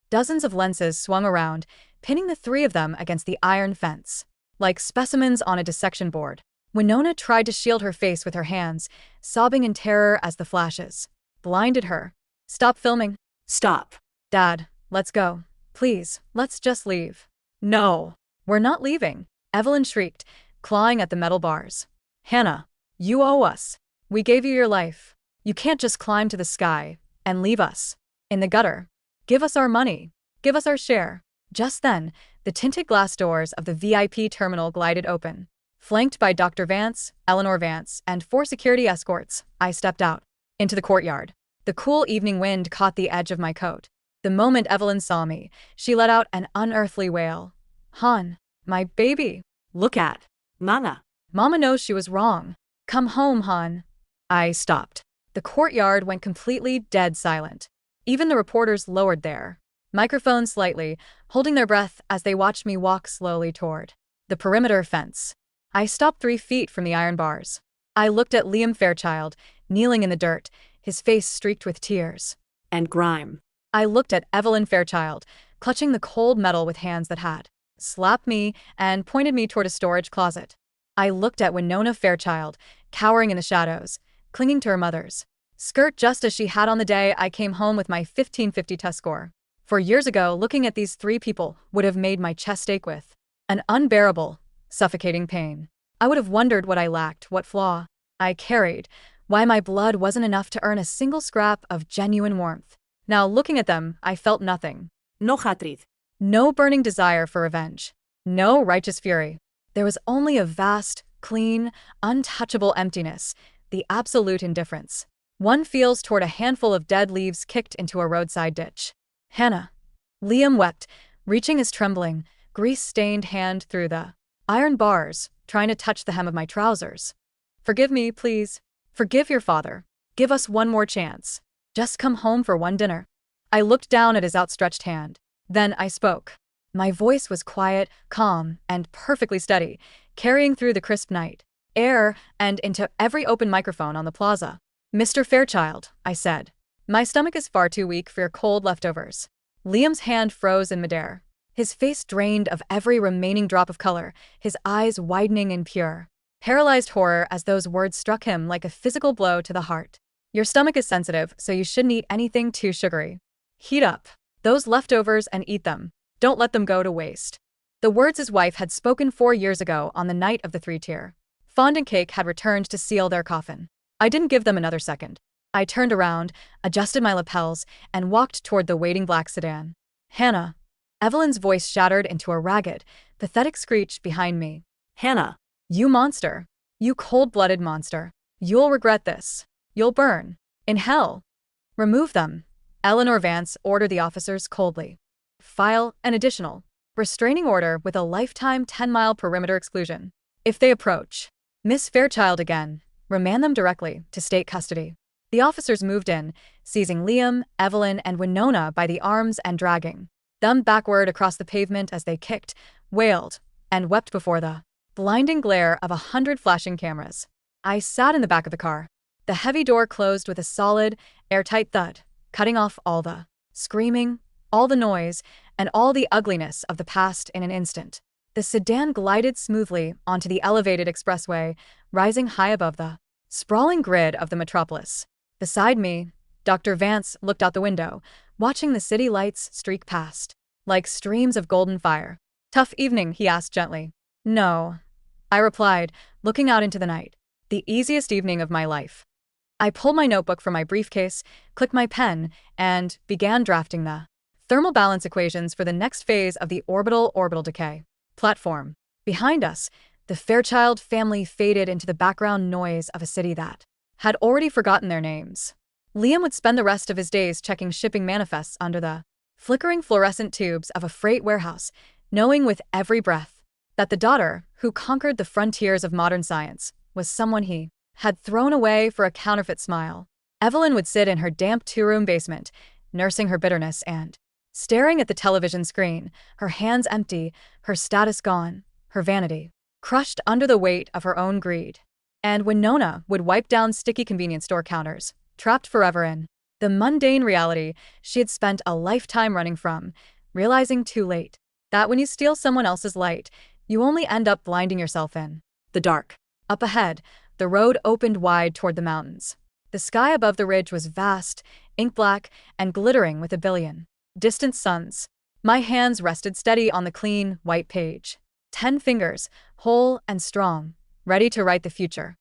Dozens of lenses swung around, pinning the 3 of them against the iron fence, like specimens on a dissection board. Winona tried to shield her face with her hands, sobbing in terror as the flashes blinded her. Stop filming. Stop. Dad, let's go. Please, let's just leave. No, we're not leaving, Evelyn shrieked, clawing at the metal bars. Hannah, you owe us. We gave you your life. You can't just climb to the sky and leave us in the gutter. Give us our money. Give us our share. Just then, the tinted glass doors of the VIP terminal glided open. Flanked by Dr. Vance, Eleanor Vance, and 4 security escorts, I stepped out into the courtyard. The cool evening wind caught the edge of my coat. The moment Evelyn saw me, she let out an unearthly wail. Han, my baby. Look at Mama. Mama knows she was wrong. Come home, Han. I stopped. The courtyard went completely dead silent. Even the reporters lowered their microphones slightly, holding their breath as they watched me walk slowly toward the perimeter fence. I stopped 3 feet from the iron bars. I looked at Liam Fairchild, kneeling in the dirt, his face streaked with tears and grime. I looked at Evelyn Fairchild, clutching the cold metal with hands that had slapped me and pointed me toward a storage closet. I looked at Winona Fairchild, cowering in the shadows, clinging to her mother's skirt just as she had on the day I came home with my 1550 test score. 4 years ago, looking at these 3 people would have made my chest ache with an unbearable, suffocating pain. I would have wondered what I lacked, what flaw I carried, why my blood wasn't enough to earn a single scrap of genuine warmth. Now, looking at them, I felt nothing. No hatred. No burning desire for revenge. No righteous fury. There was only a vast, clean, untouchable emptiness, the absolute indifference one feels toward a handful of dead leaves kicked into a roadside ditch. Hannah. Liam wept, reaching his trembling, grease-stained hand through the iron bars, trying to touch the hem of my trousers. Forgive me, please. Forgive your father. Give us one more chance. Just come home for one dinner. I looked down at his outstretched hand. Then I spoke. My voice was quiet, calm, and perfectly steady, carrying through the crisp night air and into every open microphone on the plaza. "Mr. Fairchild," I said, "my stomach is far too weak for your cold leftovers." Liam's hand froze in midair. His face drained of every remaining drop of color, his eyes widening in pure, paralyzed horror as those words struck him like a physical blow to the heart. "Your stomach is sensitive, so you shouldn't eat anything too sugary. Heat up those leftovers and eat them. Don't let them go to waste." The words his wife had spoken 4 years ago on the night of the three-tier fondant cake had returned to seal their coffin. I didn't give them another second. I turned around, adjusted my lapels, and walked toward the waiting black sedan. "Hannah." Evelyn's voice shattered into a ragged, pathetic screech behind me. Hannah. "You monster. You cold-blooded monster. You'll regret this. You'll burn. In hell." "Remove them." Eleanor Vance ordered the officers coldly. "File an additional restraining order with a lifetime 10-mile perimeter exclusion. If they approach Miss Fairchild again, remand them directly to state custody." The officers moved in, seizing Liam, Evelyn, and Winona by the arms and dragging them backward across the pavement as they kicked, wailed, and wept before the blinding glare of 100 flashing cameras. I sat in the back of the car. The heavy door closed with a solid, airtight thud, cutting off all the screaming, all the noise, and all the ugliness of the past in an instant. The sedan glided smoothly onto the elevated expressway, rising high above the sprawling grid of the metropolis. Beside me, Dr. Vance looked out the window, watching the city lights streak past, like streams of golden fire. "Tough evening?" he asked gently. "No," I replied, looking out into the night. "The easiest evening of my life." I pulled my notebook from my briefcase, clicked my pen, and began drafting the thermal balance equations for the next phase of the orbital decay platform. Behind us, the Fairchild family faded into the background noise of a city that had already forgotten their names. Liam would spend the rest of his days checking shipping manifests under the flickering fluorescent tubes of a freight warehouse, knowing with every breath that the daughter who conquered the frontiers of modern science was someone he had thrown away for a counterfeit smile. Evelyn would sit in her damp two-room basement, nursing her bitterness and staring at the television screen, her hands empty, her status gone, her vanity crushed under the weight of her own greed. And Winona would wipe down sticky convenience store counters, trapped forever in the mundane reality she had spent a lifetime running from, realizing too late that when you steal someone else's light, you only end up blinding yourself in the dark. Up ahead, the road opened wide toward the mountains. The sky above the ridge was vast, ink-black, and glittering with a billion distant suns. My hands rested steady on the clean, white page. 10 fingers, whole and strong, ready to write the future.